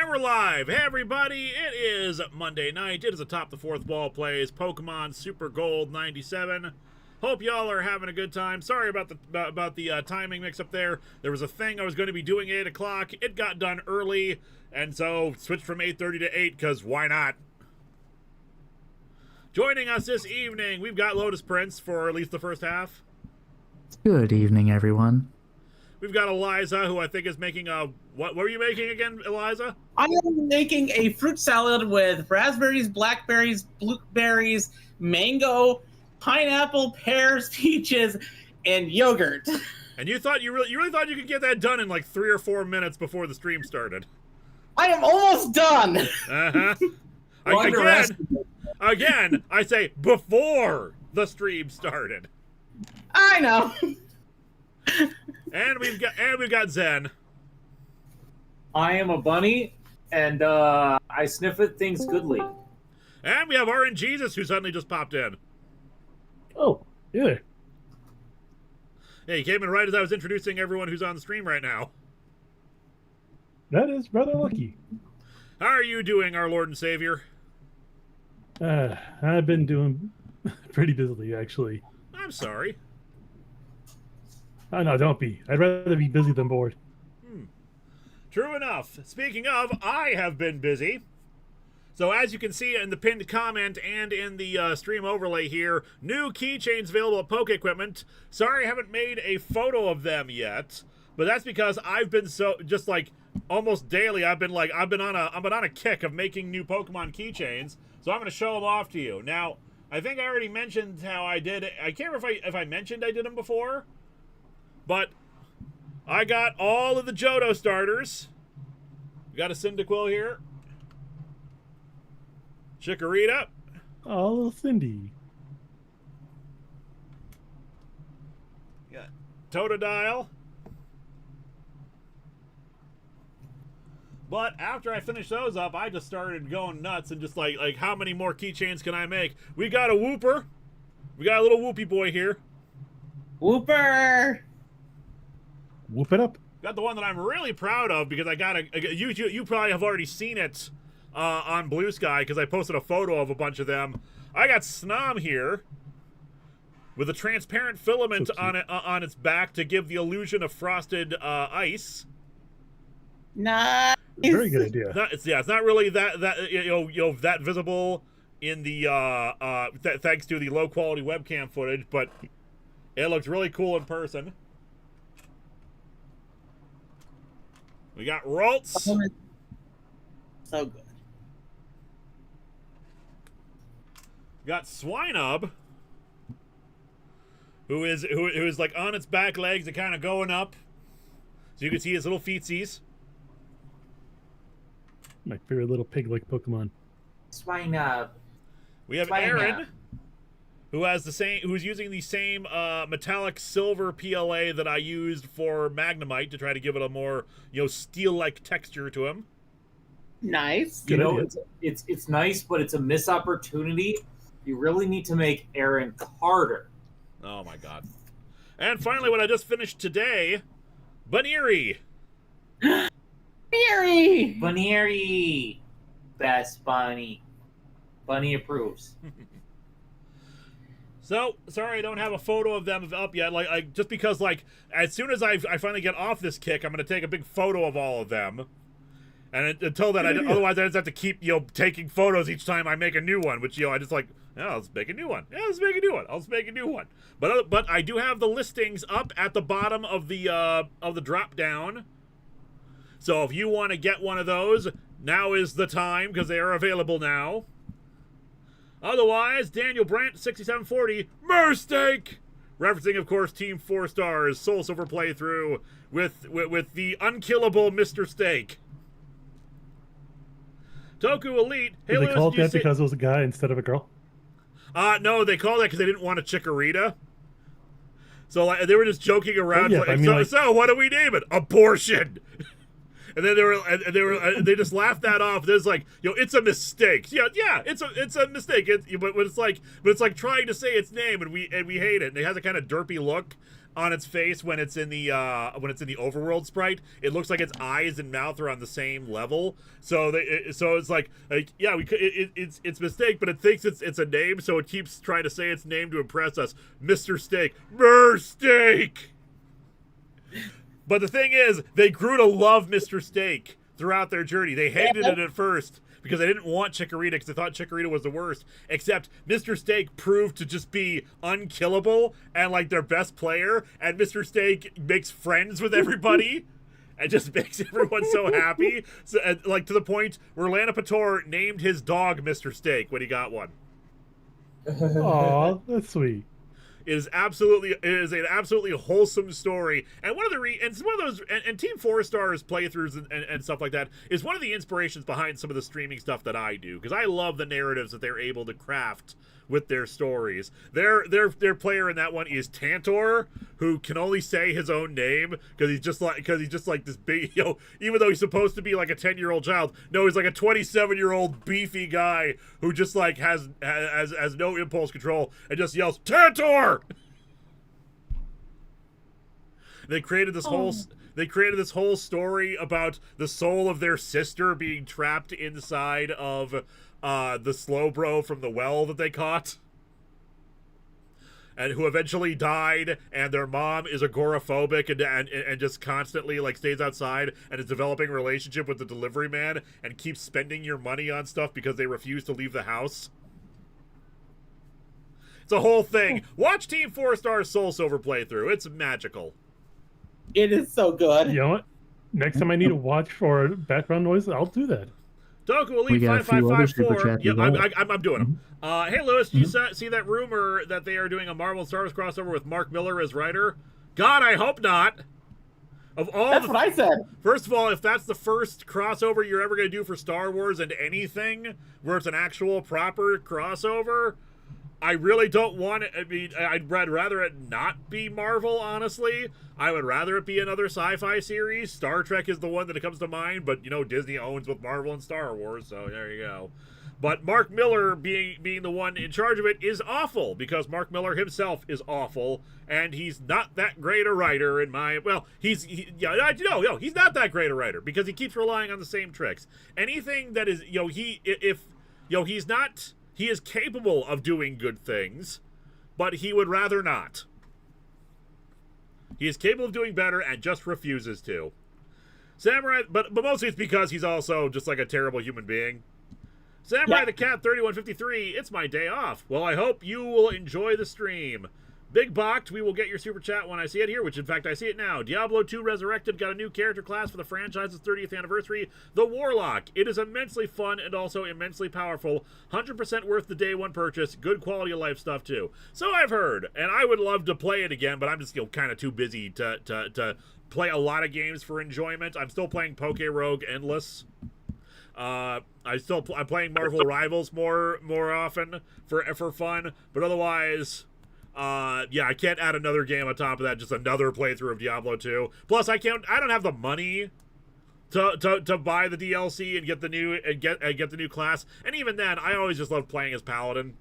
And we're live. Hey, everybody. It is Monday night. It is Atop the Fourth Wall plays Pokemon Super Gold 97. Hope y'all are having a good time. Sorry about the timing mix-up there. There was a thing I was going to be doing at 8 o'clock. It got done early, and so switched from 8:30 to 8, because why not? Joining us this evening, we've got Lotus Prince for at least the first half. Good evening, everyone. We've got Eliza, who I think is making a... What were you making again, Eliza? I am making a fruit salad with raspberries, blackberries, blueberries, mango, pineapple, pears, peaches, and yogurt. And you thought you really thought you could get that done in like 3 or 4 minutes before the stream started. I am almost done. Uh-huh. Well, Again, I say before the stream started. I know. And we've got Zen. I am a bunny, and I sniff at things goodly. And we have RNGesus, who suddenly just popped in. Oh, yeah. Yeah, he came in right as I was introducing everyone who's on the stream right now. That is rather lucky. How are you doing, our Lord and Savior? I've been doing pretty busily, actually. I'm sorry. Oh, no, don't be. I'd rather be busy than bored. True enough. Speaking of, I have been busy. So as you can see in the pinned comment and in the stream overlay here, new keychains available at Poke Equipment. Sorry I haven't made a photo of them yet, but that's because I've been just like almost daily I've been on a kick of making new Pokemon keychains. So I'm going to show them off to you. Now, I think I already mentioned how I did it. I can't remember if I mentioned I did them before, but I got all of the Johto starters. We got a Cyndaquil here. Chikorita. Oh, little Cindy. Got Totodile. But after I finished those up, I just started going nuts and just like how many more keychains can I make? We got a Wooper. We got a little Whoopie boy here. Whooper. Whoop it up. Got the one that I'm really proud of because I got you probably have already seen it on Blue Sky because I posted a photo of a bunch of them. I got Snom here with a transparent filament on its back to give the illusion of frosted ice. Nice. Very good idea. It's not really that visible in the thanks to the low quality webcam footage, but it looks really cool in person. We got Ralts. So good. Got Swinub, who is like on its back legs and kind of going up, so you can see his little feetsies. My favorite little pig-like Pokemon. Swine up. We have Aaron, who's using the same metallic silver PLA that I used for Magnemite to try to give it a more steel-like texture to him. Nice. You know, it's nice, but it's a missed opportunity. You really need to make Aaron Carter. Oh my god! And finally, what I just finished today, Baneri. Theory. Bunny, best bunny. Bunny approves. So sorry I don't have a photo of them up yet. Just because as soon as I finally get off this kick, I'm gonna take a big photo of all of them. And until then, otherwise I just have to keep taking photos each time I make a new one. Which I just let's make a new one. Yeah, let's make a new one. Let's make a new one. But I do have the listings up at the bottom of the drop down. So if you want to get one of those, now is the time because they are available now. Otherwise, Daniel Brandt, 6740, mistake! Referencing, of course, Team 4 Stars, Soul Silver playthrough with the unkillable Mr. Steak. Toku Elite. Hey, Did they call it that because it was a guy instead of a girl? No, they called that because they didn't want a Chikorita. So they were just joking around. Oh, yeah, So what do we name it? Abortion. And then they just laughed that off. There's it's a mistake. Yeah, it's a mistake. But it's like trying to say its name, and we hate it. And it has a kind of derpy look. on its face when it's in the overworld sprite. It looks like its eyes and mouth are on the same level. So it's like yeah, it's mistake, but it thinks it's a name, so it keeps trying to say its name to impress us. Mr. Steak, Steak. But the thing is, they grew to love Mr. Steak throughout their journey. They hated it at first because they didn't want Chikorita because they thought Chikorita was the worst. Except Mr. Steak proved to just be unkillable and like their best player. And Mr. Steak makes friends with everybody and just makes everyone so happy. So, like to the point where Lana Pator named his dog Mr. Steak when he got one. Aw, that's sweet. It is an absolutely wholesome story, and one of those and Team 4-Star's playthroughs and stuff like that is one of the inspirations behind some of the streaming stuff that I do, because I love the narratives that they're able to craft with their stories. Their player in that one is Tantor, who can only say his own name because he's just like this big, even though he's supposed to be like a 10-year-old child. No, he's like a 27-year-old beefy guy who just like has no impulse control and just yells Tantor. They created this whole story about the soul of their sister being trapped inside of the Slowbro from the well that they caught, and who eventually died, and their mom is agoraphobic and just constantly like stays outside and is developing a relationship with the delivery man and keeps spending your money on stuff because they refuse to leave the house. It's a whole thing. Watch Team 4-Star's Soul Silver playthrough. It's magical. It is so good. You know what? Next time I need to watch for background noise, I'll do that. Doku Elite 5554. Yeah, I'm doing them. Hey, Lewis, did you see that rumor that they are doing a Marvel and Star Wars crossover with Mark Miller as writer? God, I hope not. That's what I said. First of all, if that's the first crossover you're ever going to do for Star Wars and anything, where it's an actual proper crossover, I really don't want it. I mean, I'd rather it not be Marvel, honestly. I would rather it be another sci-fi series. Star Trek is the one that comes to mind, but, Disney owns both Marvel and Star Wars, so there you go. But Mark Miller being the one in charge of it is awful, because Mark Miller himself is awful, and he's not that great a writer in my... Well, he's not that great a writer, because he keeps relying on the same tricks. Anything that is, he's not... He is capable of doing good things, but he would rather not. He is capable of doing better and just refuses to. Samurai, but mostly it's because he's also just like a terrible human being. Samurai the Cat 3153, it's my day off. Well, I hope you will enjoy the stream. Big Bocked, we will get your super chat when I see it here, which in fact I see it now. Diablo 2 Resurrected got a new character class for the franchise's 30th anniversary, the Warlock. It is immensely fun and also immensely powerful. 100% worth the day one purchase. Good quality of life stuff too. So I've heard, and I would love to play it again, but I'm just kind of too busy to play a lot of games for enjoyment. I'm still playing Poke Rogue Endless. I'm playing Marvel Rivals more often for fun, but otherwise... I can't add another game on top of that, just another playthrough of Diablo 2. Plus, I don't have the money to buy the DLC and get the new class. And even then, I always just love playing as Paladin.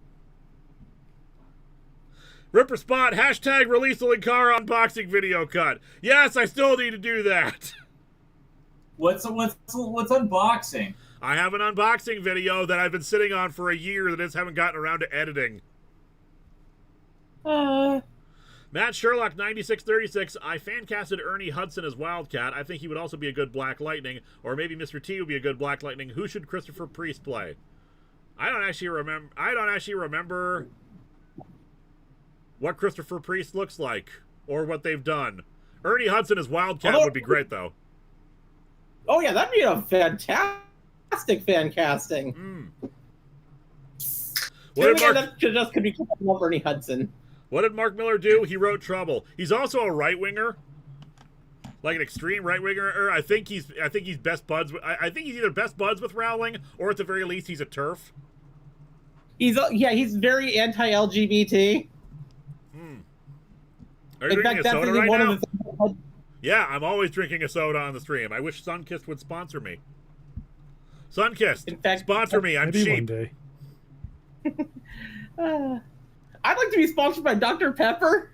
Ripper Spot, hashtag release the Linkara unboxing video cut. Yes, I still need to do that. What's unboxing? I have an unboxing video that I've been sitting on for a year that I just haven't gotten around to editing. Matt Sherlock 9636. I fan casted Ernie Hudson as Wildcat. I think he would also be a good Black Lightning, or maybe Mr. T would be a good Black Lightning. Who should Christopher Priest play? I don't actually remember what Christopher Priest looks like or what they've done. Ernie Hudson as Wildcat would be great though. Oh yeah, that'd be a fantastic fan casting. That just could be Ernie Hudson. What did Mark Miller do? He wrote Trouble. He's also a right-winger, like an extreme right-winger. I think he's best buds. I think he's either best buds with Rowling, or at the very least, he's a TERF. He's very anti-LGBT. Are you drinking a soda right now? Yeah, I'm always drinking a soda on the stream. I wish Sunkist would sponsor me. Sunkist, sponsor me. I'm cheap. One day. I'd like to be sponsored by Dr. Pepper.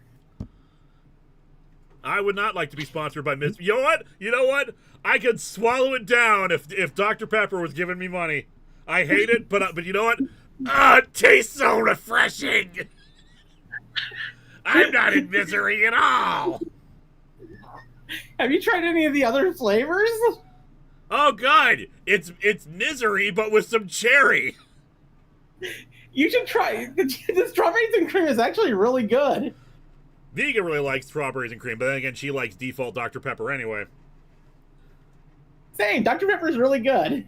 I would not like to be sponsored by Miss. You know what? You know what? I could swallow it down if Dr. Pepper was giving me money. I hate it, but you know what? It tastes so refreshing. I'm not in misery at all. Have you tried any of the other flavors? Oh God, it's misery, but with some cherry. You should try. The strawberries and cream is actually really good. Vega really likes strawberries and cream, but then again, she likes default Dr. Pepper anyway. Same. Dr. Pepper is really good.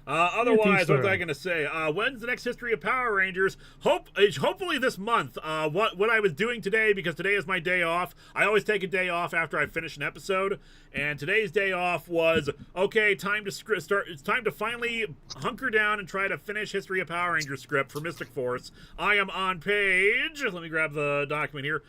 Otherwise, what was I going to say? When's the next History of Power Rangers? Hopefully this month. What I was doing today, because today is my day off. I always take a day off after I finish an episode, and today's day off was, okay, time to start. It's time to finally hunker down and try to finish History of Power Rangers script for Mystic Force. I am on page, let me grab the document here,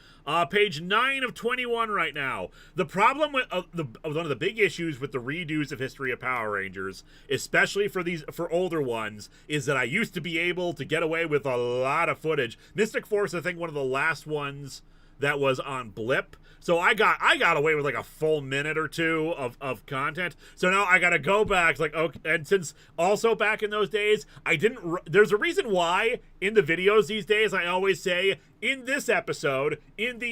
page 9 of 21 right now. The problem with one of the big issues with the redos of History of Power Rangers, especially for older ones, is that I used to be able to get away with a lot of footage. Mystic Force, I think, one of the last ones that was on blip. So I got away with like a full minute or two of content. So now I gotta go back, like, okay, and since also back in those days, there's a reason why in the videos these days I always say, in the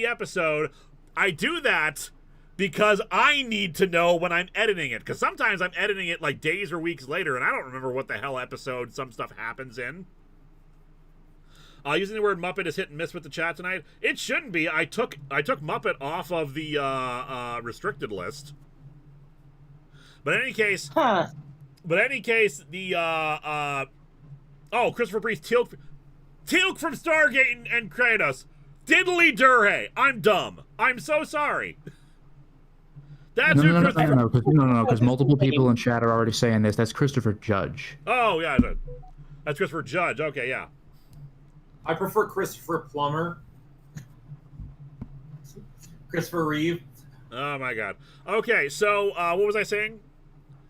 episode, I do that because I need to know when I'm editing it. Because sometimes I'm editing it like days or weeks later, and I don't remember what the hell episode some stuff happens in. Using the word Muppet is hit and miss with the chat tonight. It shouldn't be. I took Muppet off of the restricted list. But in any case, the Christopher Priest, Teal'c from Stargate and Kratos. Diddly Durhay. I'm dumb. I'm so sorry. That's who Christopher... No, because multiple people in chat are already saying this. That's Christopher Judge. Oh, yeah. That's Christopher Judge. Okay, yeah. I prefer Christopher Plummer. Christopher Reeve. Oh, my God. Okay, so what was I saying?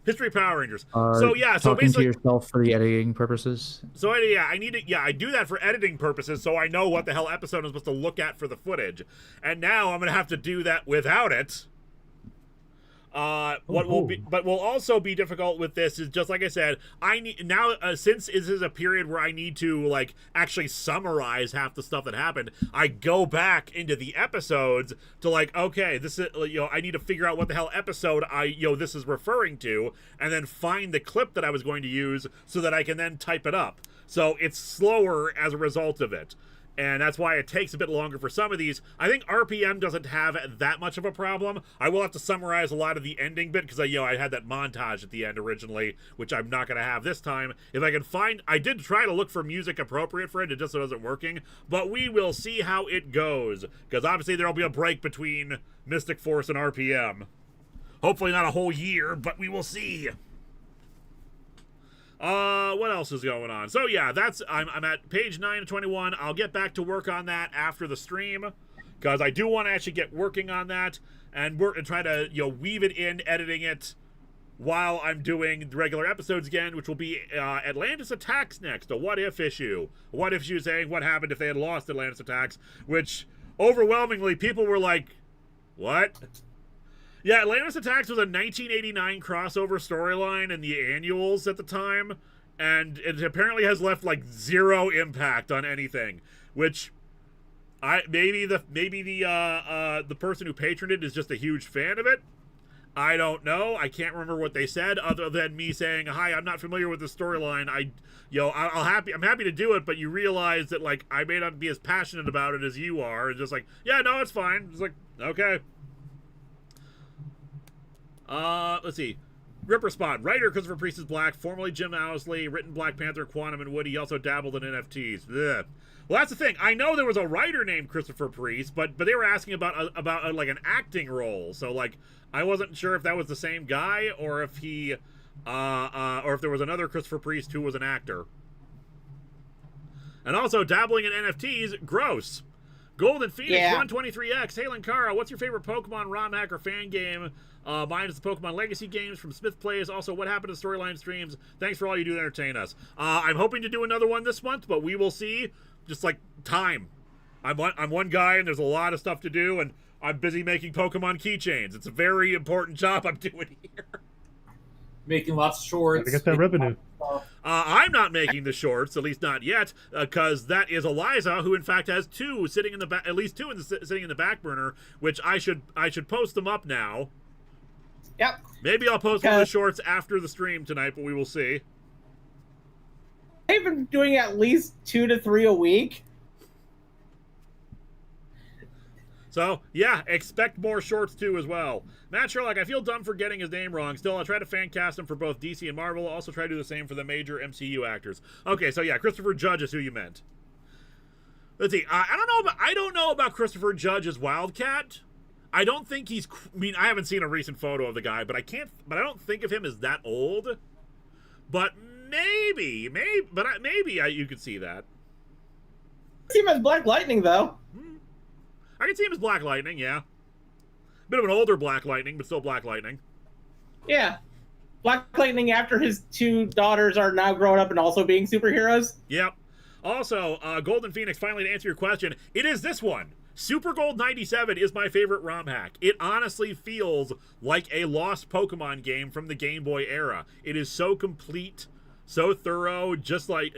History of Power Rangers. So basically... Talking to yourself for the editing purposes? So, yeah, I do that for editing purposes so I know what the hell episode I'm supposed to look at for the footage. And now I'm going to have to do that without it. What will also be difficult with this is, just like I said, I need now, since this is a period where I need to like actually summarize half the stuff that happened. I go back into the episodes to like, okay, this is, I need to figure out what the hell episode this is referring to, and then find the clip that I was going to use so that I can then type it up. So it's slower as a result of it. And that's why it takes a bit longer for some of these. I think RPM doesn't have that much of a problem. I will have to summarize a lot of the ending bit because I had that montage at the end originally, which I'm not going to have this time. If I can find... I did try to look for music appropriate for it. It just wasn't working. But we will see how it goes. Because obviously there will be a break between Mystic Force and RPM. Hopefully not a whole year, but we will see. What else is going on? So yeah, I'm at page 9 of 21. I'll get back to work on that after the stream, because I do want to actually get working on that and try to weave it in, editing it while I'm doing the regular episodes again, which will be Atlantis Attacks next, a what if issue. A what if issue saying what happened if they had lost Atlantis Attacks, which overwhelmingly people were like, what? Yeah, Atlantis Attacks was a 1989 crossover storyline in the annuals at the time, and it apparently has left like zero impact on anything. Which, maybe the person who patroned it is just a huge fan of it. I don't know. I can't remember what they said other than me saying, "Hi, I'm not familiar with the storyline. I'm happy to do it, but you realize that like I may not be as passionate about it as you are." And just like, yeah, no, it's fine. It's like, okay. Let's see. Ripper Spot. Writer Christopher Priest is black, formerly Jim Owsley, written Black Panther, Quantum, and Woody. He also dabbled in NFTs. Ugh. Well, that's the thing. I know there was a writer named Christopher Priest, but they were asking about like an acting role. So like I wasn't sure if that was the same guy or if he or if there was another Christopher Priest who was an actor. And also dabbling in NFTs, gross. Golden Phoenix 123X. Hey Linkara, what's your favorite Pokemon ROM hack or fan game? Mine is the Pokemon Legacy games from Smith Plays. Also, what happened to Storyline streams? Thanks for all you do to entertain us. I'm hoping to do another one this month, but we will see. Just like time. I'm one guy, and there's a lot of stuff to do, and I'm busy making Pokemon keychains. It's a very important job I'm doing here. Making lots of shorts. Gotta get that revenue. I'm not making the shorts, at least not yet, because that is Eliza, who in fact has two sitting in the back, at least two sitting in the back burner, which I should post them up now. Yep. Maybe I'll post one of the shorts after the stream tonight, but we will see. I've been doing at least 2 to 3 a week. So, yeah, expect more shorts too as well. Matt Sherlock, I feel dumb for getting his name wrong. Still, I'll try to fan cast him for both DC and Marvel. I'll also try to do the same for the major MCU actors. Okay, so yeah, Christopher Judge is who you meant. Let's see. I don't know about Christopher Judge as Wildcat. I don't think he's. I mean, I haven't seen a recent photo of the guy, but I don't think of him as that old. But maybe, you could see that. I see him as Black Lightning, though. I can see him as Black Lightning, yeah. Bit of an older Black Lightning, but still Black Lightning. Yeah. Black Lightning after his 2 daughters are now grown up and also being superheroes. Yep. Also, Golden Phoenix, finally to answer your question, it is this one. Super Gold 97 is my favorite ROM hack. It honestly feels like a lost Pokemon game from the Game Boy era. It is so complete, so thorough, just like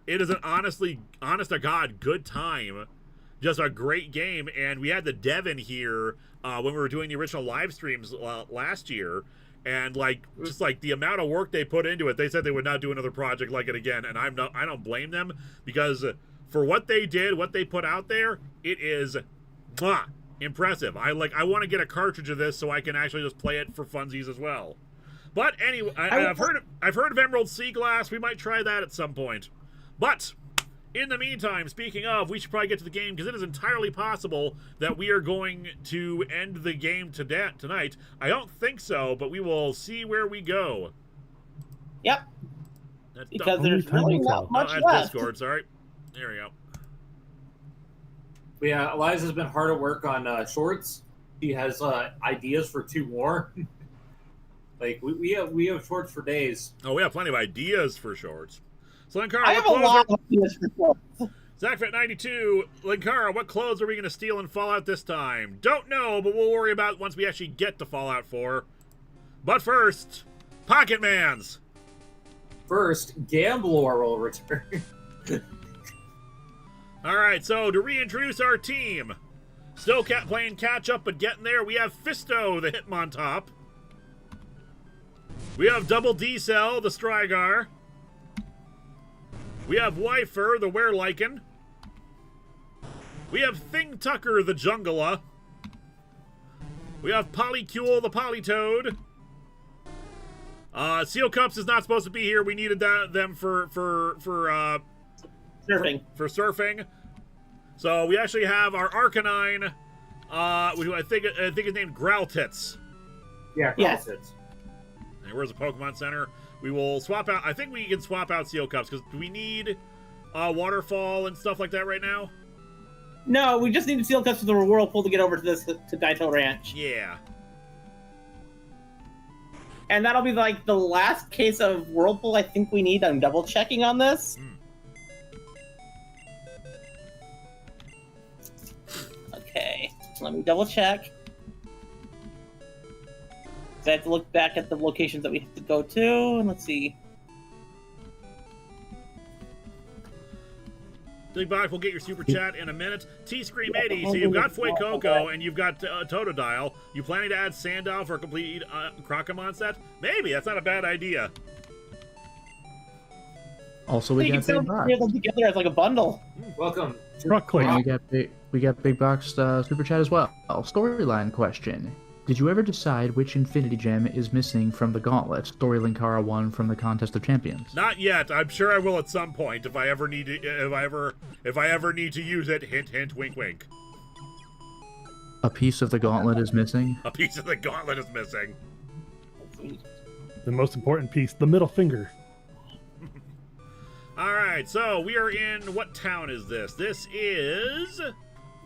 it is an honest to God good time. Just a great game, and we had the Devin here when we were doing the original live streams last year, and just the amount of work they put into it, they said they would not do another project like it again, and I don't blame them, because for what they did, what they put out there, it is impressive. I want to get a cartridge of this so I can actually just play it for funsies as well. But anyway, I've heard of Emerald Sea Glass. We might try that at some point, but. In the meantime, speaking of, we should probably get to the game, because it is entirely possible that we are going to end the game tonight. I don't think so, but we will see where we go. Yep. Because there's really not much that's left. Discord, sorry. There we go. Yeah, Eliza's been hard at work on shorts. She has ideas for 2 more. we have shorts for days. Oh, we have plenty of ideas for shorts. So, Linkara, I have a lot of ideas for shorts. ZachFit92, Linkara, what clothes are we going to steal in Fallout this time? Don't know, but we'll worry about it once we actually get to Fallout 4. But first, Pocket Mans. First, Gamblor will return. All right, so to reintroduce our team, still playing catch-up, but getting there, we have Fisto, the Hitmontop. We have Double D-Cell, the Strigar. We have Wifer, the Werelycan. We have Thing Tucker, the Jungala. We have Polycule, the Polytoad. Seal Cups is not supposed to be here. We needed them for Surfing. For surfing. So we actually have our Arcanine, who I think is named Growlithe. Yeah, Yes. Growlithe. And where's the Pokemon Center? We will swap out. I think we can swap out Seal Cups, because do we need Waterfall and stuff like that right now? No, we just need to seal cups for the Whirlpool to get over to Daito Ranch. Yeah. And that'll be the last case of Whirlpool I think we need. I'm double checking on this. Okay, let me double check. So I have to look back at the locations that we have to go to, and let's see. Big Box, we'll get your super chat in a minute. T-Scream80, so you've got Fuecoco and you've got Totodile. You planning to add Sandile for a complete Crocomon set? Maybe, that's not a bad idea. Also, we got Big Box. Them together as a bundle. Welcome. Truck click. And we got Big Box super chat as well. Storyline question. Did you ever decide which Infinity Gem is missing from the Gauntlet story Linkara won from the Contest of Champions? Not yet. I'm sure I will at some point if I ever need to. If I ever need to use it. Hint, hint, wink, wink. A piece of the Gauntlet is missing. A piece of the Gauntlet is missing. The most important piece, the middle finger. All right, so we are in what town is this? This is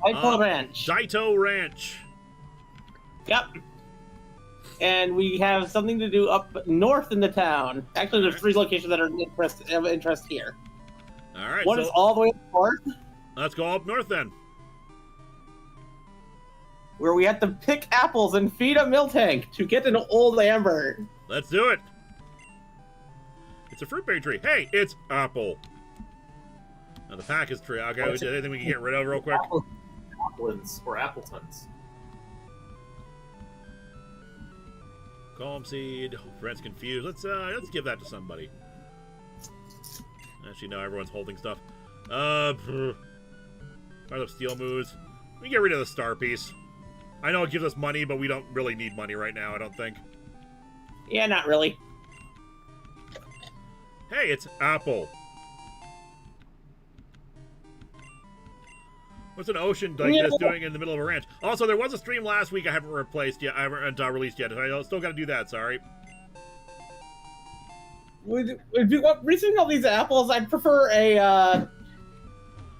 Daito Ranch. Daito Ranch. Yep. And we have something to do up north in the town. Actually, there's 3 locations that are of interest here. All right. One is all the way up north. Let's go up north then. where we have to pick apples and feed a milk tank to get an old amber. Let's do it. It's a fruitberry tree. Hey, it's apple. Now the pack is tree. Okay, anything we can get rid of real quick? Applins or Appletons. Calm seed. Friends confused. Let's give that to somebody. Actually, no, everyone's holding stuff. Part of steel moves. We can get rid of the star piece. I know it gives us money, but we don't really need money right now, I don't think. Yeah, not really. Hey, it's apple. What's an ocean like this doing in the middle of a ranch? Also, there was a stream last week I haven't replaced yet. I haven't released yet. I still got to do that. Sorry. If you want receiving all these apples, I'd prefer a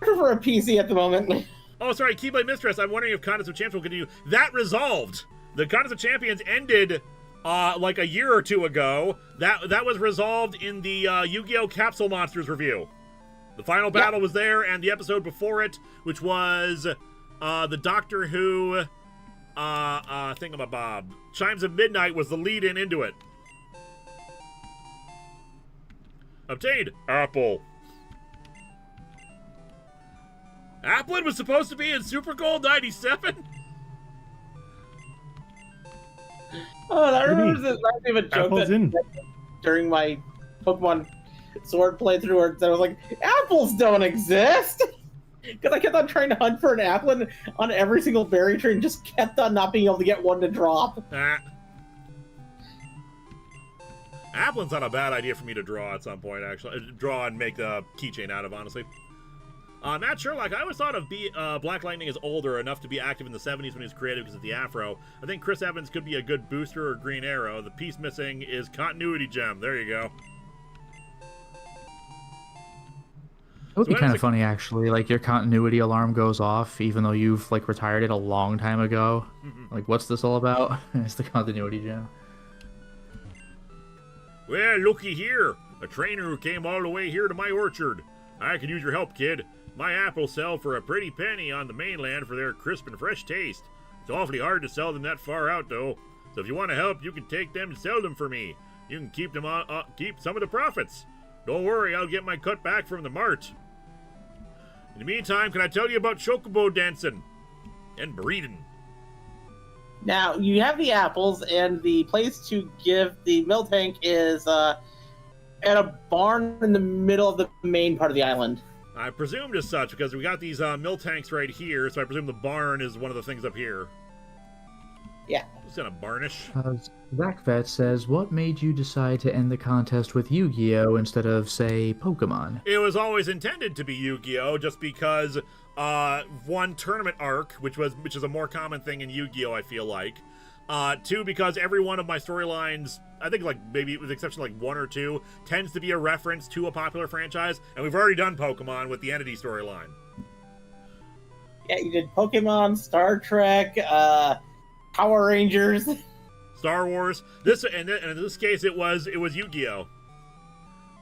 PC at the moment. Oh, sorry, Keyblade Mistress. I'm wondering if Contest of Champions will continue. That resolved. The Contest of Champions ended like a year or two ago. That was resolved in the Yu-Gi-Oh! Capsule Monsters review. The final battle was there, and the episode before it, which was the Doctor Who thingamabob. Chimes of Midnight was the lead-in into it. Obtained. Apple. Applin was supposed to be in Super Gold 97? Oh, I remember this a joke Apple's in. during my Pokemon Sword playthrough where I was like, apples don't exist! Because I kept on trying to hunt for an Applin on every single berry tree and just kept on not being able to get one to drop. Applin's not a bad idea for me to draw at some point, actually. Draw and make a keychain out of, honestly. Matt Sherlock, I always thought of Black Lightning as older enough to be active in the 70s when he was creative because of the afro. I think Chris Evans could be a good booster or Green Arrow. The piece missing is Continuity Gem. There you go. It would be kind of funny, actually. Like, your continuity alarm goes off, even though you've, like, retired it a long time ago. Like, what's this all about? It's the continuity gem. Well, looky here. A trainer who came all the way here to my orchard. I could use your help, kid. My apples sell for a pretty penny on the mainland for their crisp and fresh taste. It's awfully hard to sell them that far out, though. So if you want to help, you can take them and sell them for me. You can keep them keep some of the profits. Don't worry, I'll get my cut back from the mart. In the meantime, can I tell you about chocobo dancing and breeding? Now, you have the apples, and the place to give the milk tank is at a barn in the middle of the main part of the island. I presumed as such, because we got these mill tanks right here, so I presume the barn is one of the things up here. Yeah. It's gonna barnish. Zachvet says, what made you decide to end the contest with Yu-Gi-Oh! Instead of, say, Pokemon? It was always intended to be Yu-Gi-Oh! Just because one, tournament arc, which is a more common thing in Yu-Gi-Oh! I feel like. Two, because every one of my storylines, I think like maybe with the exception of like one or two, tends to be a reference to a popular franchise, and we've already done Pokemon with the Entity storyline. Yeah, you did Pokemon, Star Trek, Power Rangers, Star Wars. And in this case, it was Yu-Gi-Oh!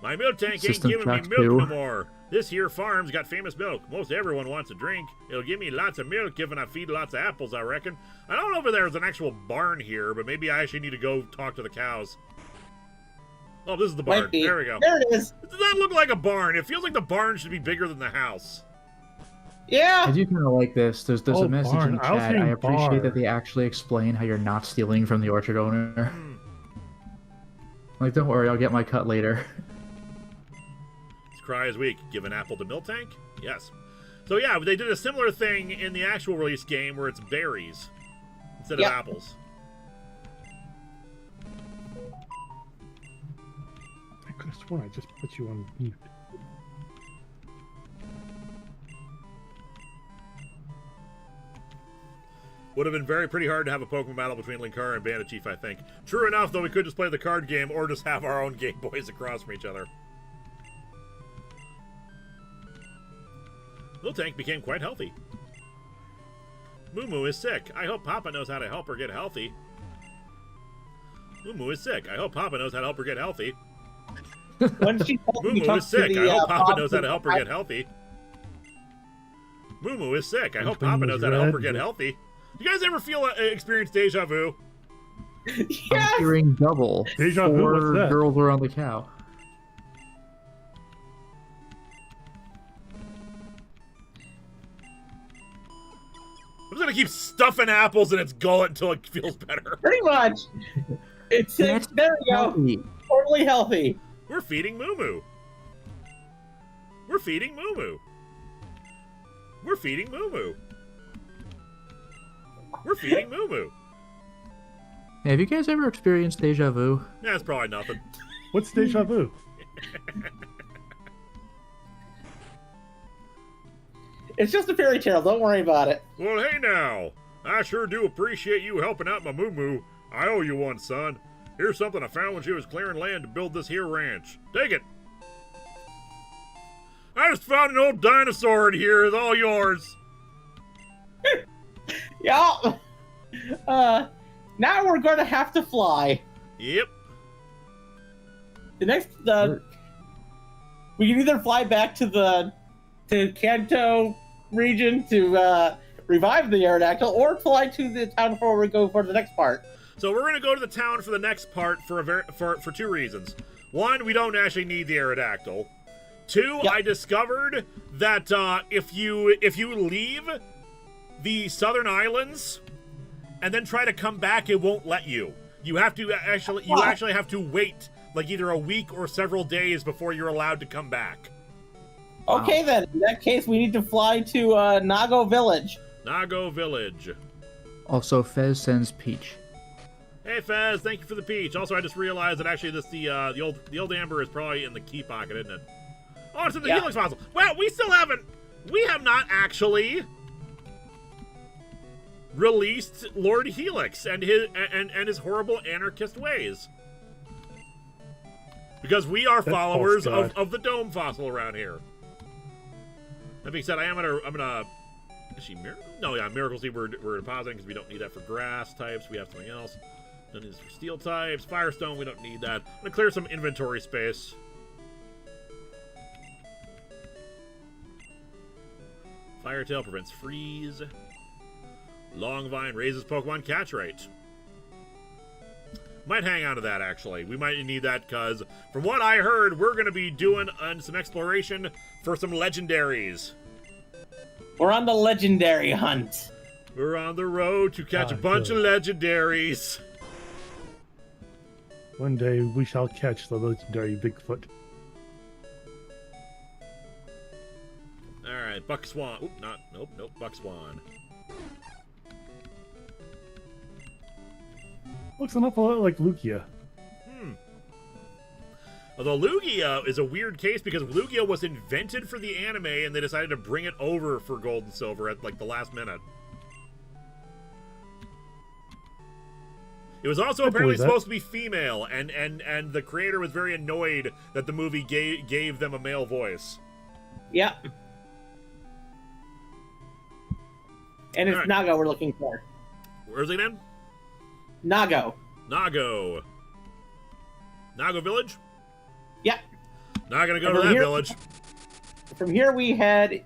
My milk tank ain't giving me milk no more. This here farm's got famous milk. Most everyone wants a drink. It'll give me lots of milk if I feed lots of apples, I reckon. I don't know if there's an actual barn here, but maybe I actually need to go talk to the cows. Oh, this is the barn. There we go. There it is. Does that look like a barn? It feels like the barn should be bigger than the house. Yeah. I do kind of like this. There's a message barn. in the chat. I appreciate barn. that they actually explain how you're not stealing from the orchard owner. Like, don't worry, I'll get my cut later. Cry is weak. Give an apple to milk tank? Yes. So yeah, they did a similar thing in the actual release game where it's berries instead of apples. I could have sworn I just put you on mute. Would have been pretty hard to have a Pokemon battle between Linkara and Bandit Chief, I think. True enough, though, we could just play the card game or just have our own Game Boys across from each other. Miltank became quite healthy. Moo is sick. I hope Papa knows how to help her get healthy. Moo is sick. I hope Papa knows how to help her get healthy. When she Moo is sick. I hope Papa knows how to help her get healthy. Moo is sick. I hope Papa knows how to help her get healthy. You guys ever feel experience deja vu? Yes! I'm hearing double. Deja vu, what's 4 that? girls around the cow. I'm gonna keep stuffing apples in its gullet until it feels better. Pretty much. It's there we go. Healthy. Totally healthy. We're feeding Moo Moo. We're feeding Moo Moo. We're feeding Moo Moo. We're feeding Moo Moo. Hey, have you guys ever experienced deja vu? That's probably nothing. What's deja vu? It's just a fairy tale. Don't worry about it. Well, hey now. I sure do appreciate you helping out my Moo Moo. I owe you one, son. Here's something I found when she was clearing land to build this here ranch. Take it. I just found an old dinosaur in here. It's all yours. Yeah. Now we're going to have to fly. Yep. The next, we can either fly back to Kanto region to revive the Aerodactyl, or fly to the town before we go for the next part. So we're gonna go to the town for the next part for for 2 reasons. 1, we don't actually need the Aerodactyl. 2, Yep. I discovered that if you leave the southern islands and then try to come back, it won't let you. You have to actually have to wait like either a week or several days before you're allowed to come back. Okay, then. In that case, we need to fly to Nago Village. Nago Village. Also, Fez sends Peach. Hey Fez, thank you for the peach. Also, I just realized that actually the old amber is probably in the key pocket, isn't it? Oh, it's in the Yeah. Helix fossil. Well, we have not actually released Lord Helix and his horrible anarchist ways. Because we are followers of the dome fossil around here. That being said, I'm gonna actually Miracle Seed we're depositing because we don't need that for grass types. We have something else. Don't need this for steel types. Firestone, we don't need that. I'm gonna clear some inventory space. Firetail prevents freeze. Longvine raises Pokemon catch rate. Might hang on to that, actually. We might need that because, from what I heard, we're going to be doing some exploration for some legendaries. We're on the legendary hunt. We're on the road to catch a bunch of legendaries. One day we shall catch the legendary Bigfoot. Alright, Buck Swan. Oop, nope, Buck Swan. Looks an awful lot like Lugia. Although Lugia is a weird case because Lugia was invented for the anime and they decided to bring it over for Gold and Silver at like the last minute. It was also apparently supposed to be female, and the creator was very annoyed that the movie gave them a male voice. Yep. And it's All right. Nago we're looking for. Where's it in? Nago. Nago Village? Yep. Not gonna go And to from that here- village. From here we head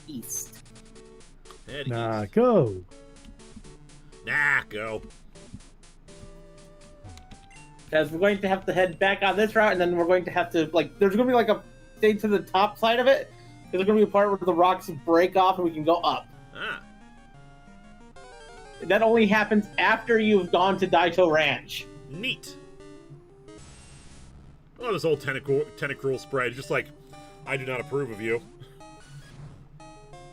east. Head Nah, east. go. Nah, go. Because we're going to have to head back on this route, and then we're going to have to, like, there's going to be, like, a stay to the top side of it. There's going to be a part where the rocks break off and we can go up. Ah. That only happens after you've gone to Daito Ranch. Neat. I love this old Tentacruel sprite. Just like, I do not approve of you.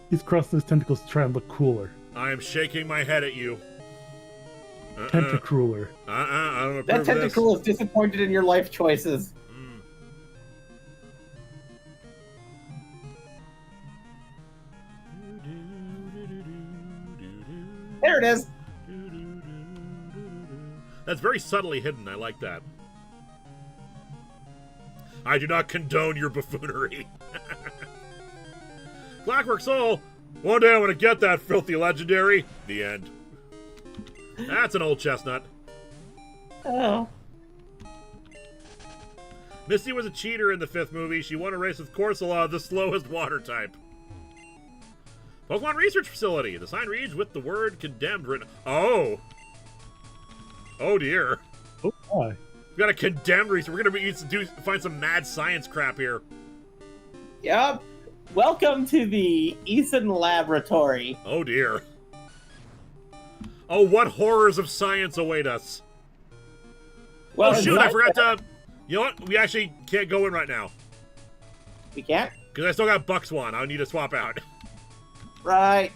He's crossing his tentacles to try and look cooler. I am shaking my head at you. Tentacrueler. I don't approve That of this. Tentacruel is disappointed in your life choices. There it is. That's very subtly hidden. I like that. I do not condone your buffoonery. Clockwork Soul. One day I'm gonna get that filthy legendary. The end. That's an old chestnut. Oh. Misty was a cheater in the 5th movie. She won a race with Corsola, the slowest water type. Pokemon Research Facility. The sign reads with the word condemned written. Oh. Oh dear. Oh, why? We got a condemned research. We're gonna find some mad science crap here. Yep. Welcome to the Eason Laboratory. Oh dear. Oh, what horrors of science await us. Well, Oh shoot, I forgot to... You know what? We actually can't go in right now. We can't? Because I still got Buckswan. I need to swap out. Right.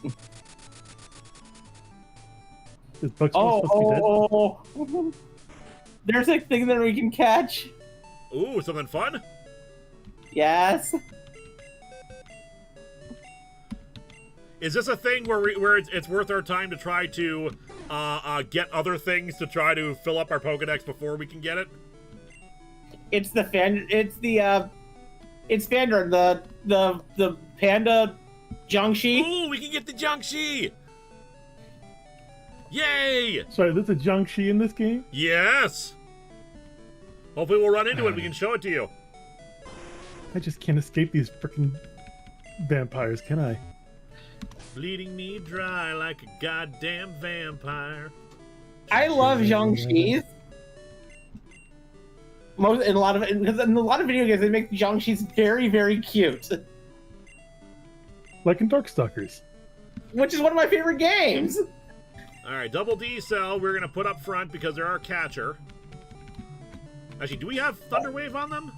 Is Bucksman supposed to be dead? Oh. There's a thing that we can catch. Ooh, something fun? Yes. Is this a thing where it's worth our time to try to get other things to try to fill up our Pokedex before we can get it? It's Fandor, the panda Jiangshi. Ooh, we can get the Jiangshi! Yay! Sorry, there's a Jiangshi in this game? Yes! Hopefully we'll run into it. We can show it to you. I just can't escape these freaking vampires, can I? Bleeding me dry like a goddamn vampire. I love Jiangshis. In a lot of video games, they make Jiangshis very, very cute, Like in Darkstalkers. which is one of my favorite games. All right, Double D cell we're gonna put up front because they're our catcher. Actually, do we have Thunder Wave on them?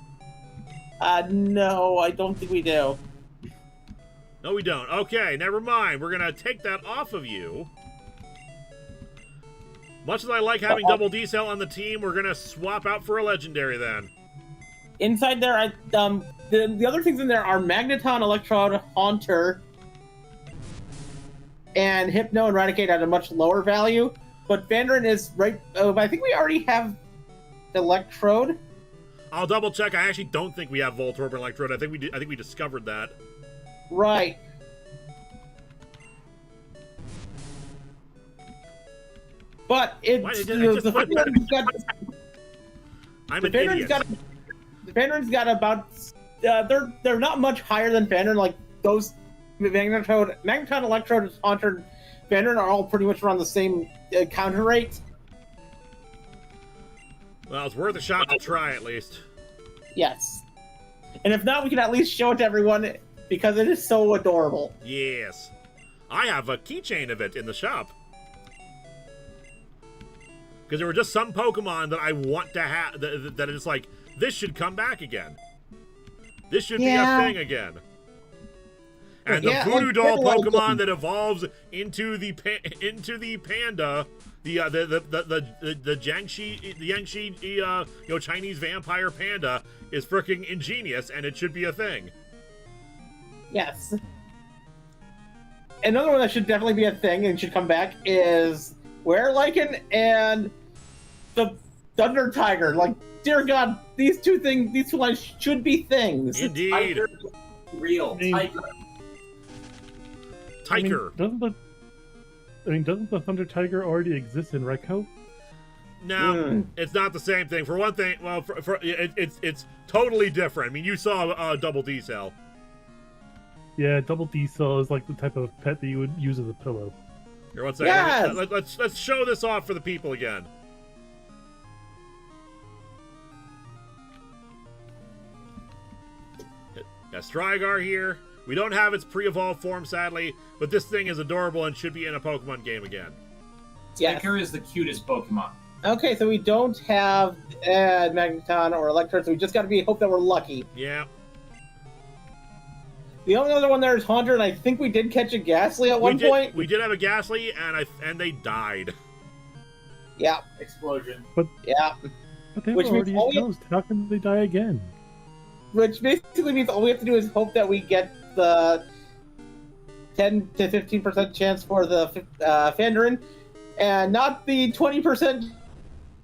No, I don't think we do. No, we don't. Okay, never mind. We're gonna take that off of you. Much as I like having Double D cell on the team, we're gonna swap out for a legendary then. Inside there, the other things in there are Magneton, Electrode, Haunter, and Hypno and Raticate at a much lower value. But Vandrin is right. I think we already have Electrode. I'll double check. I actually don't think we have Voltorb and Electrode. I think we discovered that. Right. But it's I'm an idiot. The Vandrin's got about they're not much higher than Vandrin. Like those Magneton, Electrode, Haunter, Vandrin are all pretty much around the same counter rate. Well, it's worth a shot to try at least. Yes. And if not, we can at least show it to everyone because it is so adorable. Yes. I have a keychain of it in the shop. Because there were just some Pokemon that I want to have, that is like, this should come back again. This should be a thing again. And the Voodoo Doll Pokemon that evolves into the panda, the Jiangshi, Chinese vampire panda is freaking ingenious, and it should be a thing. Yes. Another one that should definitely be a thing and should come back is Were-Lichen and the Thunder Tiger. Like, dear God, these two lines should be things. Indeed. Tiger, real Tiger. Tiger. Doesn't the Thunder Tiger already exist in Raikou? No, it's not the same thing. For one thing, well, it's totally different. I mean, you saw Double D cell. Yeah, Double D cell is like the type of pet that you would use as a pillow. Here, one second. Yes! Let's show this off for the people again. Got Strigar here. We don't have its pre-evolved form, sadly, but this thing is adorable and should be in a Pokemon game again. Yes. Tiger is the cutest Pokemon. Okay, so we don't have Magneton or Electrode, so we just got to hope that we're lucky. Yeah. The only other one there is Haunter, and I think we did catch a Ghastly at one point. We did have a Ghastly, and they died. Yeah. Explosion. Yeah. But they were Which means already exposed. How can they die again? Which basically means all we have to do is hope that we get the 10 to 15% chance for the Fandrin, and not the 20%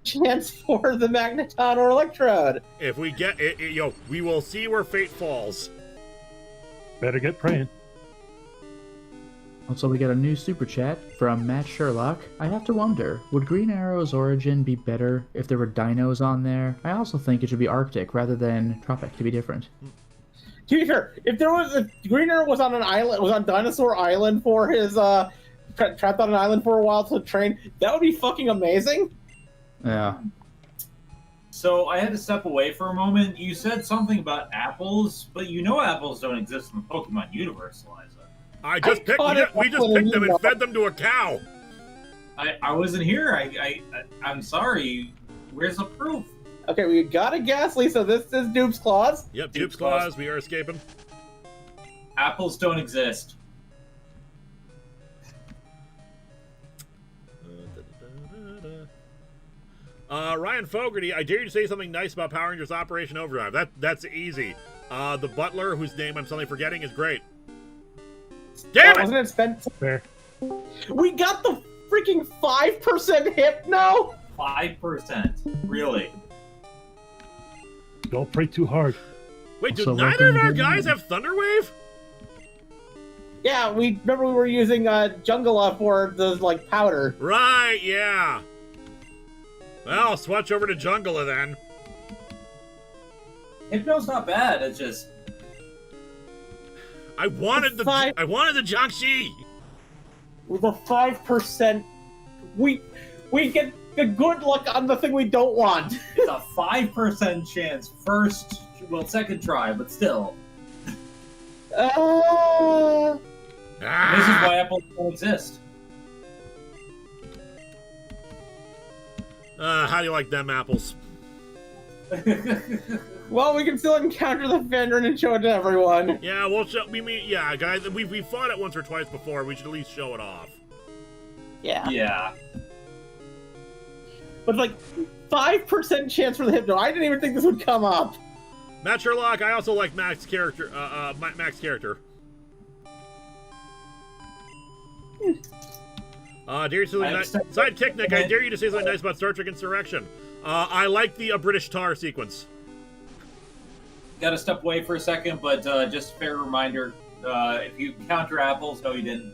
chance for the Magneton or Electrode. If we get it, we will see where fate falls. Better get praying. Also, we get a new super chat from Matt Sherlock. I have to wonder, would Green Arrow's origin be better if there were dinos on there? I also think it should be Arctic rather than Tropic to be different. To be fair, if Greener was on an island, was on Dinosaur Island for his trapped on an island for a while to train, that would be fucking amazing. Yeah. So I had to step away for a moment. You said something about apples, but you know apples don't exist in the Pokemon universe, Eliza. We just picked them and fed them to a cow. I wasn't here. I'm sorry. Where's the proof? Okay, we got a Ghastly, so this is Dupe's Claws. Yep, Dupe's Claws. We are escaping. Apples don't exist. Ryan Fogarty, I dare you to say something nice about Power Rangers Operation Overdrive. That's easy. The butler, whose name I'm suddenly forgetting, is great. Damn it! Wasn't it spent? Fair. We got the freaking 5% Hypno. 5%. Really? Don't pray too hard. Wait, do So neither of welcome our to- guys have Thunderwave? Yeah, we remember we were using Jungala for the powder. Right, yeah. Well, switch over to Jungala then. Hypno's not bad. It's just I wanted the Jiangxi. With a 5%, we get the good luck on the thing we don't want. it's a 5% chance. Second try, but still. This is why apples don't exist. How do you like them apples? Well, we can still encounter the Fenrir and show it to everyone. Yeah, we'll show. Yeah, guys, we fought it once or twice before. We should at least show it off. Yeah. Yeah. But 5% chance for the Hypno. I didn't even think this would come up. Matt Sherlock, I also like Mac's character. Mac's character. Dare you to say something Sidekick Nick, I dare you to say something nice about Star Trek Insurrection. I like the British tar sequence. Gotta step away for a second, but just a fair reminder, if you counter apples, no you didn't.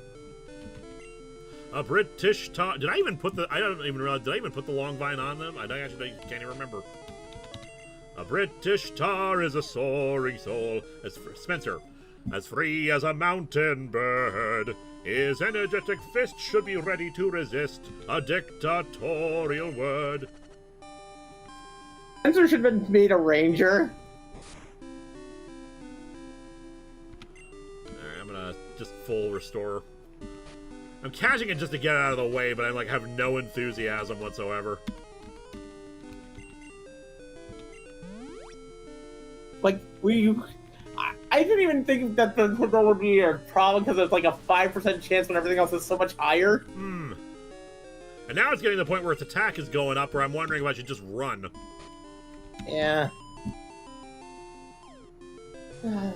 A British tar. Did I even put the? I don't even realize. Did I even put the long vine on them? I actually can't even remember. A British tar is a soaring soul. As Spencer, as free as a mountain bird. His energetic fist should be ready to resist a dictatorial word. Spencer should have been made a ranger. Alright, I'm gonna just full restore. I'm catching it just to get it out of the way, but I have no enthusiasm whatsoever. I didn't even think that the Hypno would be a problem because it's a 5% chance when everything else is so much higher. And now it's getting to the point where its attack is going up, where I'm wondering if I should just run. Yeah. Yeah,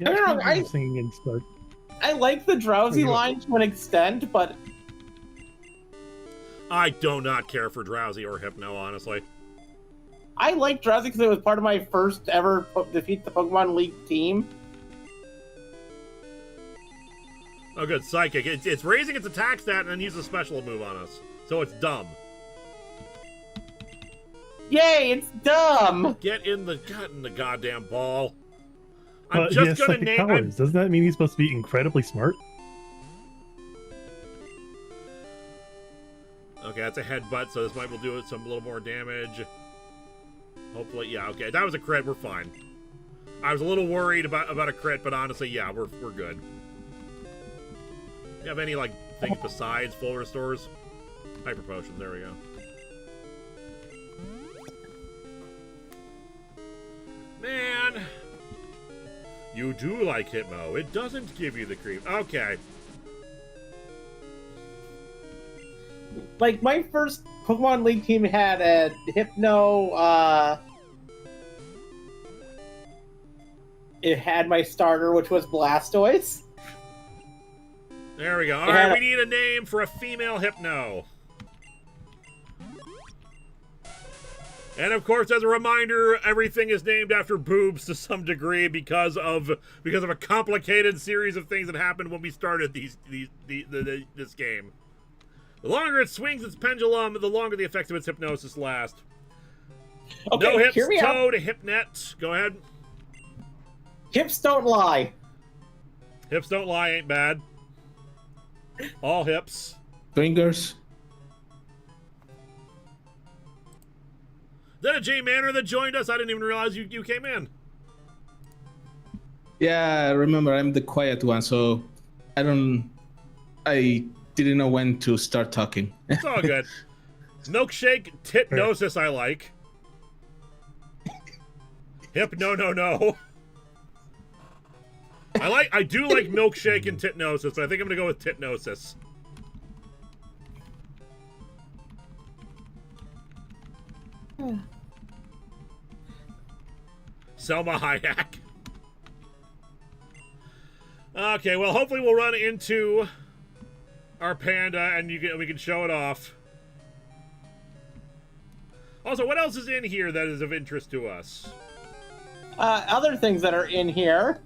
I don't know, I'm singing and start. I like the Drowsy There you go. line to an extent, but I do not care for Drowsy or Hypno, honestly. I like Drowsy because it was part of my first ever defeat the Pokemon League team. Oh, good. Psychic. It's raising its attack stat and then uses a special move on us. So it's dumb. Yay, it's dumb! Get in the goddamn ball. He I'm just has gonna psychic name. powers. Doesn't that mean he's supposed to be incredibly smart? Okay, that's a headbutt, so this might will do some little more damage. Hopefully, yeah. Okay, that was a crit. We're fine. I was a little worried about a crit, but honestly, yeah, we're good. You have any things besides full restores? Hyper potions. There we go. Man, you do like Hypno. It doesn't give you the creep. Okay. My first Pokemon League team had a Hypno, it had my starter, which was Blastoise. There we go. All right, we need a name for a female Hypno. And of course, as a reminder, everything is named after boobs to some degree because of a complicated series of things that happened when we started this game. The longer it swings its pendulum, the longer the effects of its hypnosis last. Okay, no hips, hear me out. Toad, Hipnet. Go ahead. Hips don't lie. Hips don't lie, ain't bad. All hips. Fingers. Is that a J Manor that joined us? I didn't even realize you came in. Yeah, remember, I'm the quiet one, so I didn't know when to start talking. It's all good. Milkshake, Titnosis, I like. Hip, no. I do like Milkshake and Titnosis, but I think I'm gonna go with Titnosis. Selma Hayek. Okay, well, hopefully we'll run into our panda and we can show it off. Also, what else is in here that is of interest to us? Other things that are in here.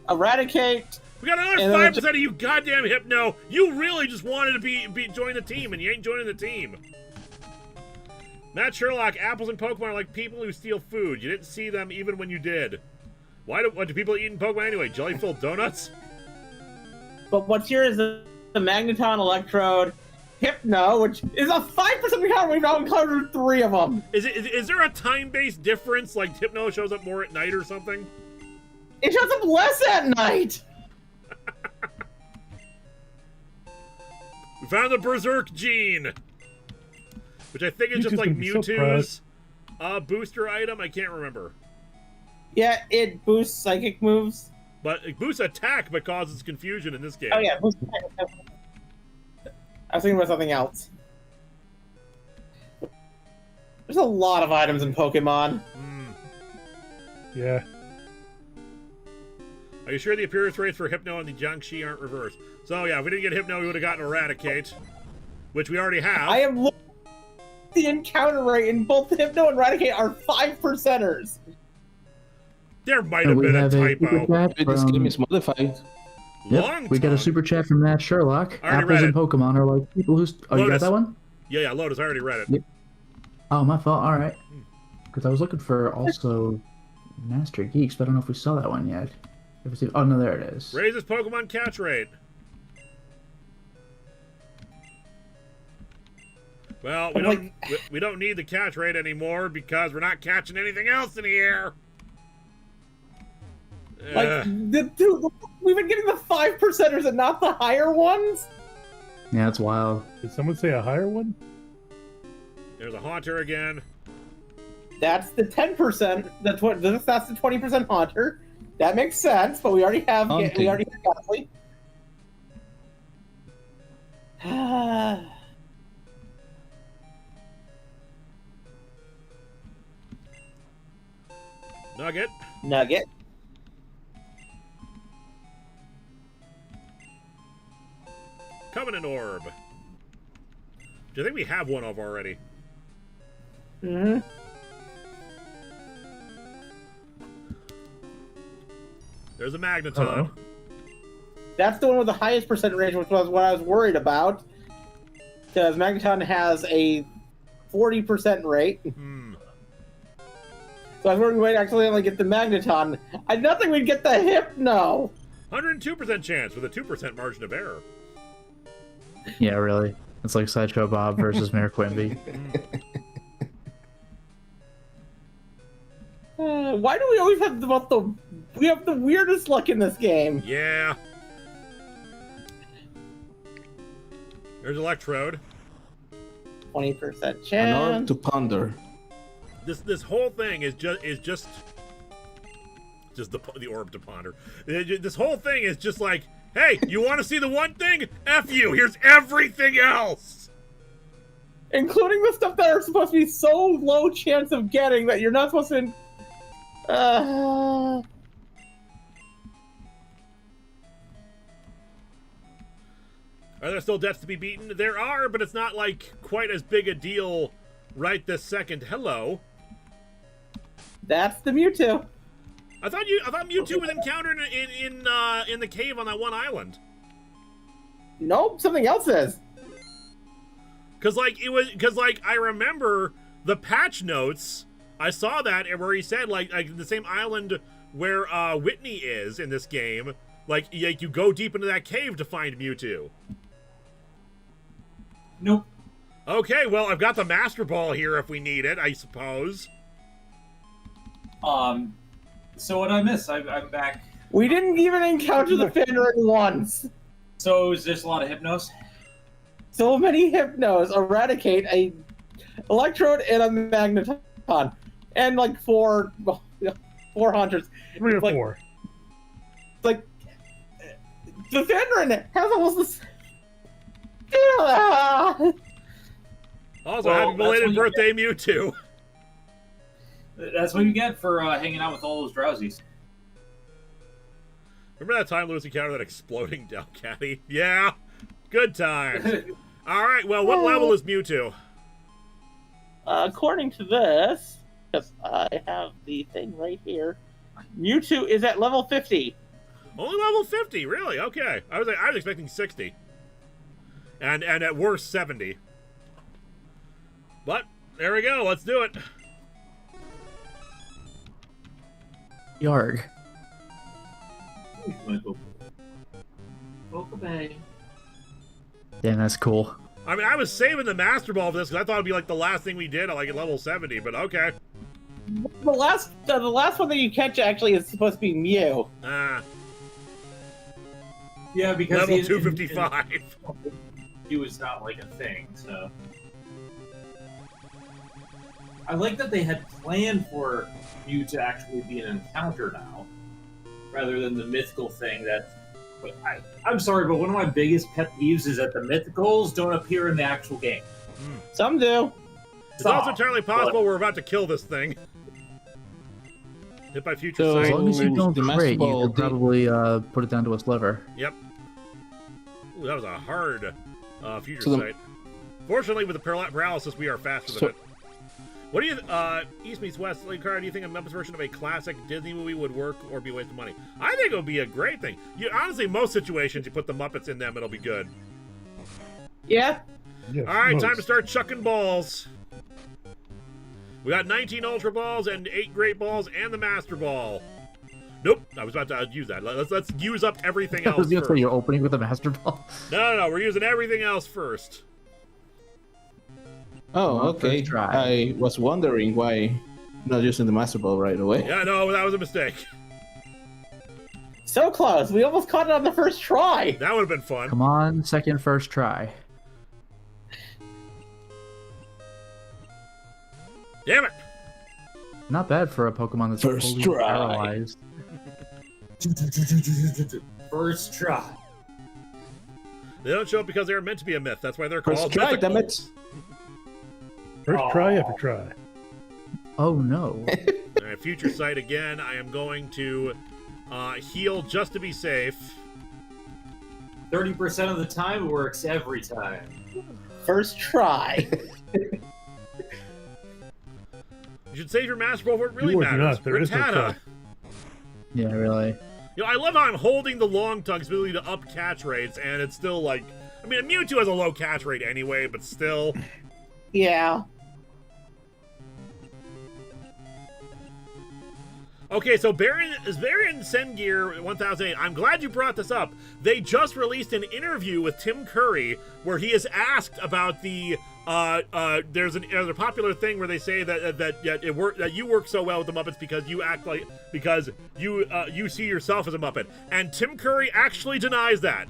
Eradicate. We got another 5% of you goddamn Hypno. You really just wanted to be join the team, and you ain't joining the team. Matt Sherlock, apples and Pokemon are like people who steal food. You didn't see them even when you did. What do people eat in Pokemon anyway? Jelly-filled donuts? But what's here is the Magneton, Electrode, Hypno, which is a 5% encounter. We've now encountered 3 of them. Is there a time-based difference? Like Hypno shows up more at night or something? It shows up less at night. We found the Berserk gene, which I think is just like Mewtwo's booster item. I can't remember. Yeah, it boosts psychic moves. But it boosts attack but causes confusion in this game. Oh yeah, boosts attack. I was thinking about something else. There's a lot of items in Pokemon. Yeah. Are you sure the appearance rates for Hypno and the Jiangshi aren't reversed? So yeah, if we didn't get Hypno, we would have gotten Eradicate, which we already have. I am looking at the encounter rate in both Hypno and Eradicate are 5%ers. There might have been a typo. This game is modified. Yep, we got a super chat from Matt Sherlock. I already Apples read and it. Pokemon are like people who... Oh, you got that one? Yeah, Lotus, I already read it. Yep. Oh, my fault. All right. Because I was looking for also Master Geeks, but I don't know if we saw that one yet. Oh, no, there it is. Raises Pokemon catch rate. Well, we don't need the catch rate anymore because we're not catching anything else in here. Like, we've been getting the 5%ers and not the higher ones? Yeah, that's wild. Did someone say a higher one? There's a Haunter again. That's the 10%. That's the 20% Haunter. That makes sense, but we already have Ghastly. Nugget. Covenant Orb. Do you think we have one of already? Mm-hmm. There's a Magneton. Uh-oh. That's the one with the highest percent range, which was what I was worried about. Because Magneton has a 40% rate. So I was worried we might actually only get the Magneton. I did not think we'd get the Hypno. 102% chance with a 2% margin of error. Yeah, really. It's like Sideshow Bob versus Mayor Quimby. Why do we always have we have the weirdest luck in this game? Yeah. There's Electrode. 20% chance. An orb to ponder. This whole thing is just the orb to ponder. This whole thing is just like, hey, you want to see the one thing? F you. Here's everything else. Including the stuff that are supposed to be so low chance of getting that you're not supposed to... Are there still deaths to be beaten? There are, but it's not like quite as big a deal right this second. Hello. That's the Mewtwo. I thought Mewtwo was encountered in the cave on that one island. Nope, something else is. Because I remember the patch notes, I saw that where he said like the same island where Whitney is in this game, like you go deep into that cave to find Mewtwo. Nope. Okay, well I've got the Master Ball here if we need it, I suppose. So what I miss? I'm back. We didn't even encounter the Fenrir once. So is there's a lot of Hypnos? So many Hypnos. Eradicate a Electrode and a Magneton. And like four hunters. 3 or like, 4. Like the Fenrir has almost the Also, Well, happy belated that's what you birthday, Mewtwo. That's what you get for hanging out with all those drowsies. Remember that time Lewis encountered that exploding Delcatty? Yeah, good times. All right, well, what level is Mewtwo? According to this, because I have the thing right here, Mewtwo is at level 50. Only level 50, really? Okay, I was expecting 60, and at worst 70. But there we go. Let's do it. Yarg. Damn, that's cool. I mean, I was saving the Master Ball for this because I thought it'd be like the last thing we did at like at level 70, but okay. The last one that you catch actually is supposed to be Mew. Yeah, because level 255. He was not like a thing, so. I like that they had planned for you to actually be an encounter now, rather than the mythical thing that. But I'm sorry, but one of my biggest pet peeves is that the mythicals don't appear in the actual game. Some do. It's also entirely possible we're about to kill this thing. Hit by future So- sight. As long as you don't the Master crit, you Ball can probably put it down to a sliver. Yep. Ooh, that was a hard future So the- sight. Fortunately, with the paralysis, we are faster than So- it. What do you, East meets West, Linkara, do you think a Muppets version of a classic Disney movie would work or be a waste of money? I think it would be a great thing. Honestly, most situations, you put the Muppets in them, it'll be good. Yeah. Yes, All right, most. time to start chucking balls. We got 19 Ultra Balls and 8 Great Balls and the Master Ball. Nope, I was about to use that. Let's use up everything else That's first. what you're opening with a Master Ball. No, we're using everything else first. Oh, Well, okay. first try. I was wondering why not using the Master Ball right away. Yeah, no, that was a mistake. So close. We almost caught it on the first try. That would have been fun. Come on, first try. Damn it! Not bad for a Pokemon that's First fully try. paralyzed. First try. They don't show up because they're meant to be a myth. That's why they're First called try, mythical. damn it. First try after try. Oh no. All right, future sight again. I am going to heal just to be safe. 30% of the time it works every time. First try. You should save your Master Ball where it really You would matters. not. There is no Rattata. try. Yeah, really. You know, I love how I'm holding the long tongue's ability to up catch rates, and it's still like, I mean, Mewtwo has a low catch rate anyway, but still. Yeah. Okay, so Baron Sengear 1008, I'm glad you brought this up. They just released an interview with Tim Curry where he is asked about the there's a popular thing where they say that you work so well with the Muppets because you act like you see yourself as a Muppet, and Tim Curry actually denies that.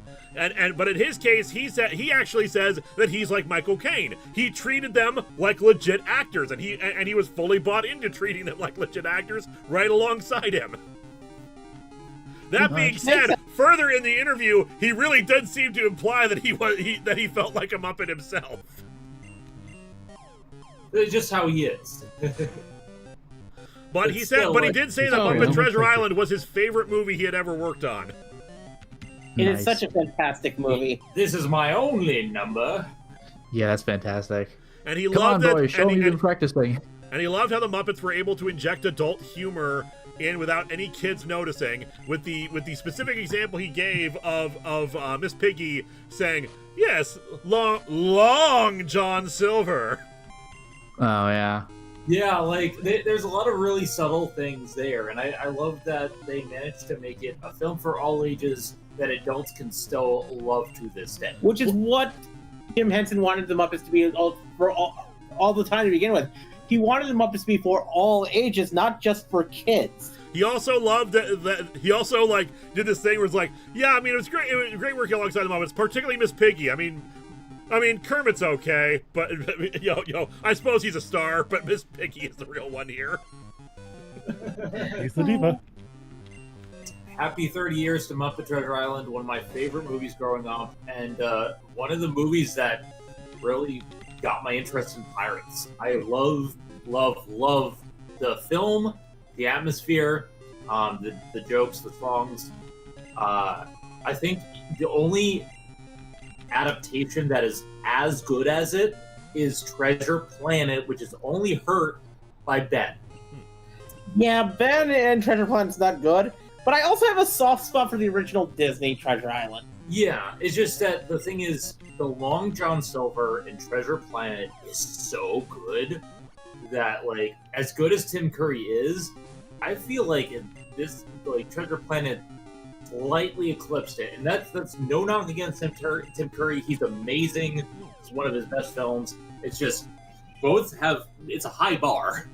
But in his case, he actually says that he's like Michael Caine. He treated them like legit actors, and he was fully bought into treating them like legit actors right alongside him. That being said, further in the interview, he really did seem to imply that he felt like a Muppet himself. It's just how he is. But It's he still did like- say that Oh, Muppet yeah. Treasure Island was his favorite movie he had ever worked on. It Nice. is such a fantastic movie. This is my only number. Yeah, that's fantastic. And he Come on, loved it. boys, show and, me he, the practicing. and he loved how the Muppets were able to inject adult humor in without any kids noticing. With the specific example he gave of Miss Piggy saying, "Yes, long John Silver." Oh yeah. Yeah, like there's a lot of really subtle things there, and I love that they managed to make it a film for all ages that adults can still love to this day. Which is what Jim Henson wanted the Muppets to be for all the time to begin with. He wanted the Muppets to be for all ages, not just for kids. He also loved that. He also like did this thing where it's like, yeah, I mean, it was great working alongside the Muppets, particularly Miss Piggy. I mean, Kermit's okay, but I suppose he's a star, but Miss Piggy is the real one here. He's the diva. Happy 30 years to Muppet Treasure Island, one of my favorite movies growing up, and one of the movies that really got my interest in pirates. I love the film, the atmosphere, the jokes, the songs. I think the only adaptation that is as good as it is Treasure Planet, which is only hurt by Ben. Yeah, Ben and Treasure Planet's not good, but I also have a soft spot for the original Disney Treasure Island. Yeah, it's just that the thing is, the Long John Silver in Treasure Planet is so good that, like, as good as Tim Curry is, I feel like Treasure Planet slightly eclipsed it, and that's no knock against Tim Curry. He's amazing. It's one of his best films. It's just it's a high bar.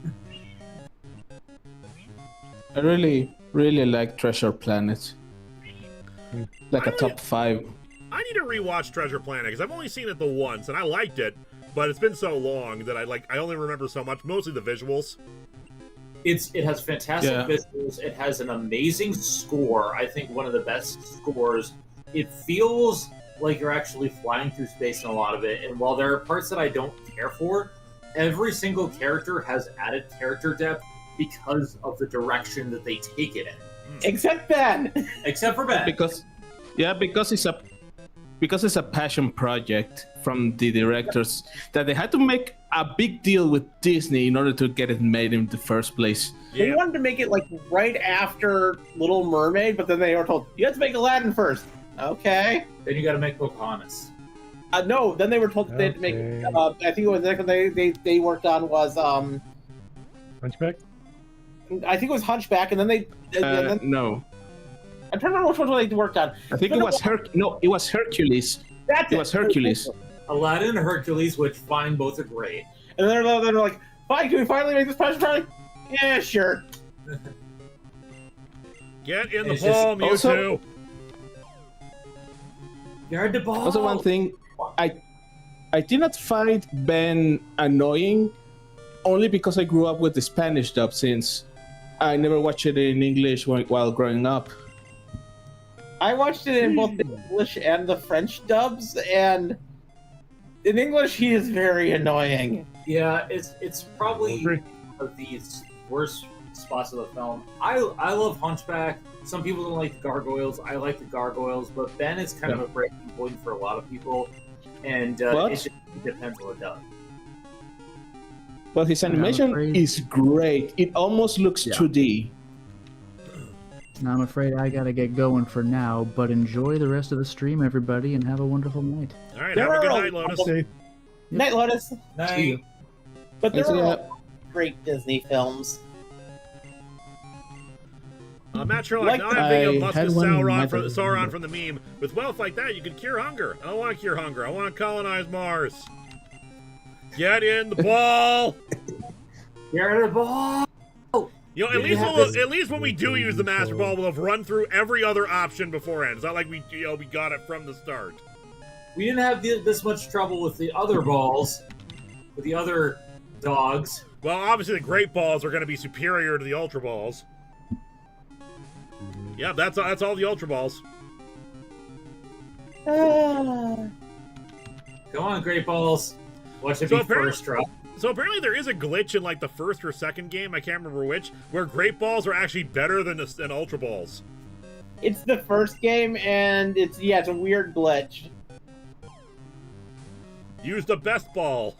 I really like Treasure Planet. Like a top 5. I need to rewatch Treasure Planet because I've only seen it the once and I liked it, but it's been so long that I only remember so much, mostly the visuals. It has fantastic visuals. It has an amazing score. I think one of the best scores. It feels like you're actually flying through space in a lot of it. And while there are parts that I don't care for, every single character has added character depth because of the direction that they take it in. Except Ben. Except for Ben. Because it's a passion project from the directors that they had to make a big deal with Disney in order to get it made in the first place. They wanted to make it like right after Little Mermaid, but then they were told, you have to make Aladdin first. Okay. Then you got to make Pocahontas. No, then they were told that they had to make. I think it was the next one they worked on was Hunchback? I think it was Hunchback, and then they. No. I'm trying to remember which one they worked on. I think it was it was Hercules. That's it. Was Hercules. Aladdin and Hercules, which fine, both are great. And they're like, fine, can we finally make this Treasure Planet? Yeah, sure. Get in the ball, Mewtwo. Guard the ball. Also, one thing, I did not find Ben annoying, only because I grew up with the Spanish dub, since I never watched it in English while growing up. I watched it in both the English and the French dubs, and in English he is very annoying. Yeah, it's probably one of the worst spots of the film. I love Hunchback. Some people don't like the gargoyles. I like the gargoyles, but Ben is kind of a breaking point for a lot of people, and it just depends on the dub. Well, his animation is great. It almost looks 2D. Now I'm afraid I gotta get going for now, but enjoy the rest of the stream, everybody, and have a wonderful night. All right, have a good night, Lotus. Night, Lotus. Night. But there are great Disney films. Matt Sherlock, now I'm thinking of Muscus Sauron from the meme. With wealth like that, you can cure hunger. I don't want to cure hunger. I want to colonize Mars. Get in the ball. Get in the ball. You know, at least when we do use the Master Ball, we'll have run through every other option beforehand. It's not like we got it from the start. We didn't have this much trouble with the other balls, with the other dogs. Well, obviously the Great Balls are going to be superior to the Ultra Balls. Yeah, that's all the Ultra Balls. Come on, Great Balls. Watch it be first drop. So apparently there is a glitch in like the first or second game, I can't remember which, where Great Balls are actually better than Ultra Balls. It's the first game, and it's a weird glitch. Use the best ball.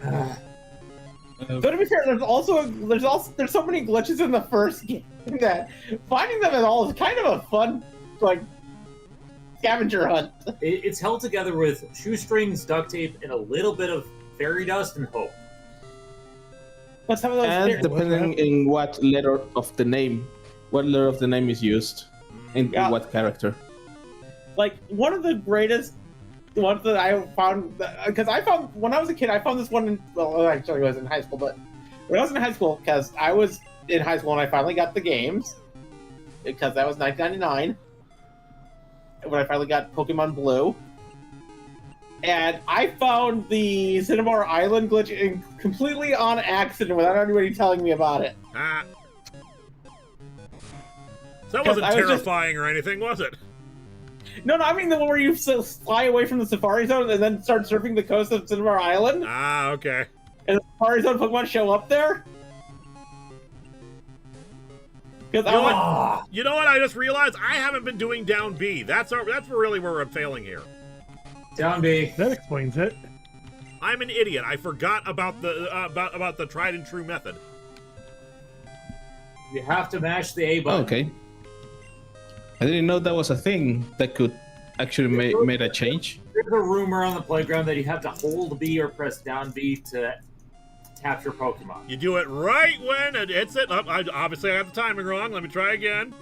So to be fair, there's so many glitches in the first game that finding them at all is kind of a fun scavenger hunt. It's held together with shoestrings, duct tape, and a little bit of fairy dust and hope. But some of those And depending in what letter of the name is used, in what character. Like, one of the greatest ones that I found, because I found, when I was a kid, I found this one, actually I was in high school, but when I was in high school, because I was in high school and I finally got the games, because that was $9.99, when I finally got Pokemon Blue, and I found the Cinnabar Island glitch completely on accident without anybody telling me about it. Ah. So that wasn't terrifying or anything, was it? No, I mean the one where you fly away from the Safari Zone and then start surfing the coast of Cinnabar Island. Ah, okay. And the Safari Zone Pokemon show up there. You know what? I just realized I haven't been doing down B. That's really where I'm failing here. Down B. That explains it. I'm an idiot. I forgot about the about the tried and true method. You have to mash the A button. Okay. I didn't know that was a thing that could actually made a change. There's a rumor on the playground that you have to hold B or press down B to capture Pokemon. You do it right when it hits it. Obviously, I got the timing wrong. Let me try again.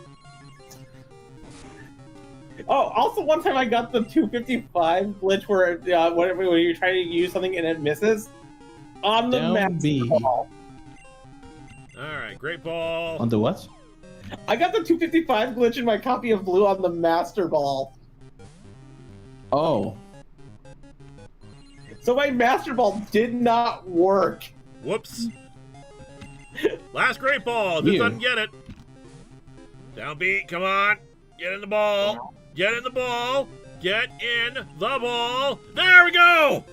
Oh, also one time I got the 255 glitch where when you're trying to use something and it misses on the Master Ball. All right, great ball. On the what? I got the 255 glitch in my copy of Blue on the Master Ball. Oh. So my Master Ball did not work. Whoops. Last great ball. Just doesn't get it. Down B, come on. Get in the ball. Get in the ball. Get in the ball. There we go.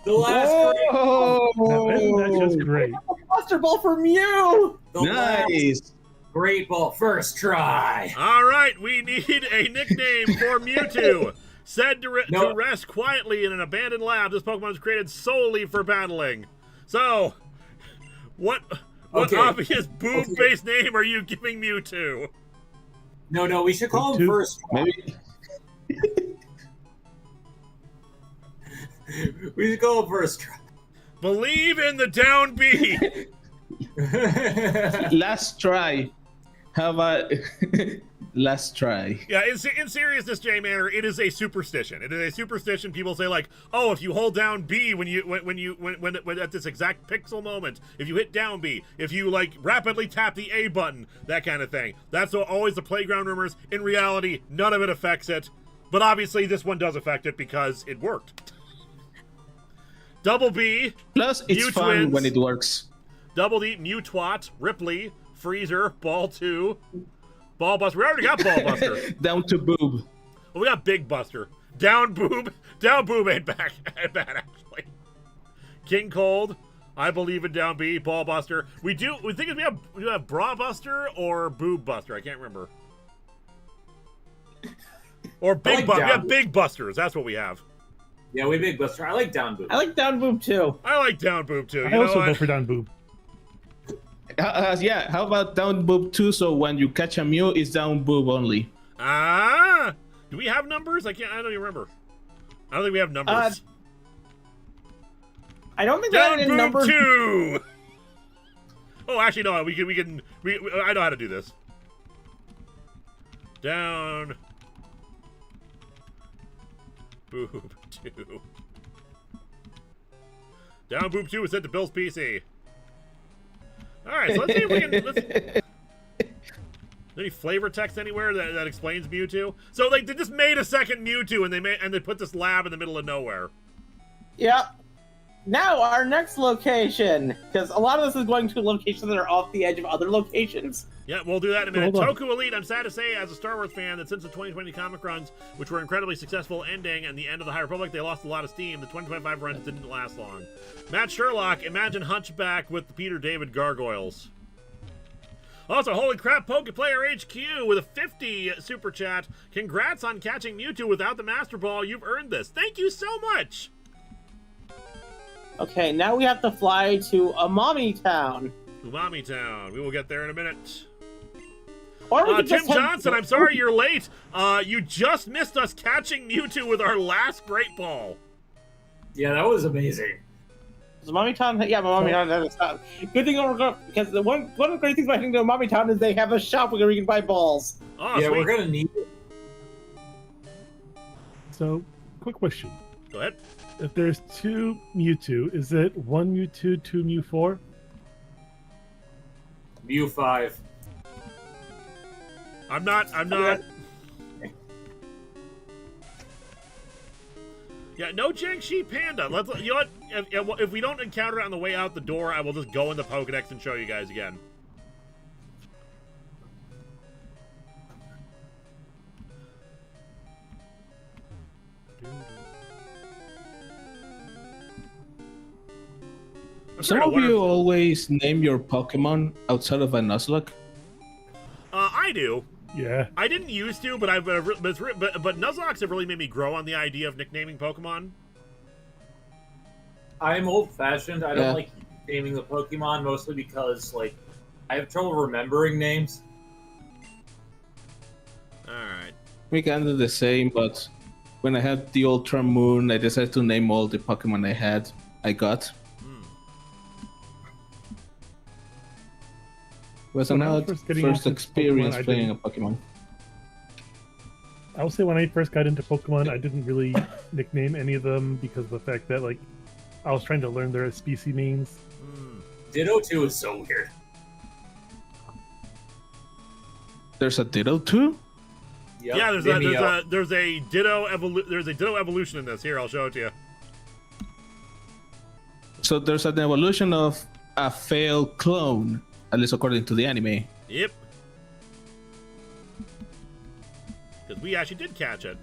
The last great ball. Isn't that just great? Master Ball for Mew. Nice. Great ball, first try. All right, we need a nickname for Mewtwo. Said to rest quietly in an abandoned lab, this Pokemon was created solely for battling. So, what obvious boob-based name are you giving Mewtwo? No, we should call him First Try. Maybe. We should call him First Try. Believe in the down B. Last try. How about last try? Yeah, in seriousness, J Manor, it is a superstition. It is a superstition. People say like, oh, if you hold down B when at this exact pixel moment, if you hit down B, if you like rapidly tap the A button, that kind of thing. That's always the playground rumors. In reality, none of it affects it. But obviously, this one does affect it because it worked. Double B. Plus, it's Mew fun Twins, when it works. Double D, Mewtwat, Ripley, Freezer, Ball 2, Ball Buster. We already got Ball Buster. Down to boob. Well, we got Big Buster. Down Boob. Down Boob ain't bad, actually. King Cold. I believe in Down B. Ball Buster. We think we have Bra Buster or Boob Buster. I can't remember. Or Big Buster. We have Big Busters. That's what we have. Yeah, we Big Buster. I like Down Boob. I like Down Boob too. I like Down Boob too. I also go for Down Boob. Yeah, how about down boob too? So when you catch a Mew, it's down boob only. Ah, do we have numbers? I don't even remember. I don't think we have numbers. I don't think down that in boob number 2. Oh, actually no. We can. I know how to do this. Down boob 2. Down boob 2 was sent to Bill's PC. Alright, so let's see if we can... Any flavor text anywhere that explains Mewtwo? So like they just made a second Mewtwo and they put this lab in the middle of nowhere. Yep. Now our next location, because a lot of this is going to locations that are off the edge of other locations. Yeah, we'll do that in a minute. Hold on. Toku Elite, I'm sad to say, as a Star Wars fan, that since the 2020 comic runs, which were incredibly successful ending and the end of the High Republic, they lost a lot of steam. The 2025 runs didn't last long. Matt Sherlock, imagine Hunchback with the Peter David gargoyles. Also, holy crap, Pokeplayer HQ with a 50 super chat. Congrats on catching Mewtwo without the Master Ball. You've earned this. Thank you so much. Okay, now we have to fly to Umami Town. Umami Town. We will get there in a minute. Or we could Tim just have- Johnson, I'm sorry you're late. You just missed us catching Mewtwo with our last Great Ball. Yeah, that was amazing. So Mommy Town, yeah, my Mommy Town has a stop. Good thing we're going because one of the great things about having to Mommy Town is they have a shop where you can buy balls. Oh, yeah, sweet. we're gonna need it. So, quick question. Go ahead. If there's 2 Mewtwo, is it 1 Mewtwo, 2 Mew 4? Mew 5. I'm not. Yeah, no Jiangxi Panda. You know what? If we don't encounter it on the way out the door, I will just go in the Pokedex and show you guys again. Some of you always name your Pokemon outside of a Nuzlocke. I do. Yeah. I didn't used to, but but Nuzlocks have really made me grow on the idea of nicknaming Pokemon. I'm old-fashioned. I don't Yeah. like naming the Pokemon, mostly because, like, I have trouble remembering names. Alright. We can do the same, but when I had the Ultra Moon, I decided to name all the Pokemon I got. Was When I was another first getting first into experience Pokemon, I playing a didn't- Pokemon. I will say when I first got into Pokemon, I didn't really nickname any of them because of the fact that, like, I was trying to learn their species names. Ditto 2 is so weird. There's a Ditto too? Yep, Yeah, Vimeo. there's a Ditto evolution in this. Here, I'll show it to you. So there's an evolution of a failed clone, at least according to the anime. Yep. Because we actually did catch it.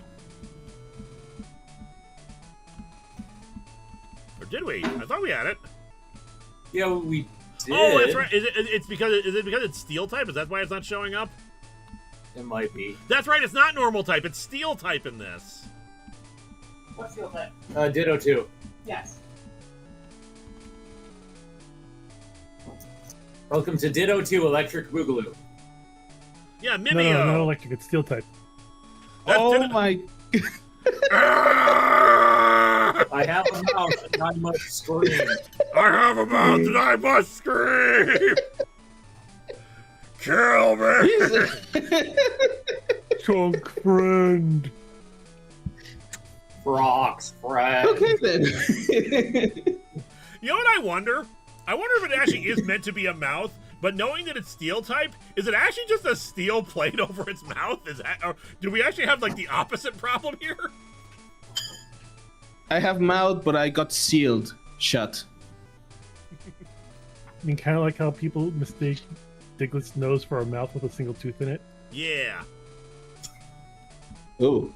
Or did we? I thought we had it. Yeah, we did. Oh, that's right. Is it because it's steel type? Is that why it's not showing up? It might be. That's right. It's not normal type. It's steel type in this. What's your type? Ditto 2. Yes. Welcome to Ditto 2 Electric Boogaloo. Yeah, No, Mimeo. not electric. It's steel type. That's Oh Ditto- my... I have a mouse and I must scream. I have a mouth and I must scream. Kill me. Chunk friend. Rocks, friend. Okay then. You know what I wonder? I wonder if it actually is meant to be a mouth, but knowing that it's steel type, is it actually just a steel plate over its mouth? Is that, or do we actually have like the opposite problem here? I have mouth, but I got sealed shut. I mean, kind of like how people mistake Diglett's nose for a mouth with a single tooth in it. Yeah. Oh.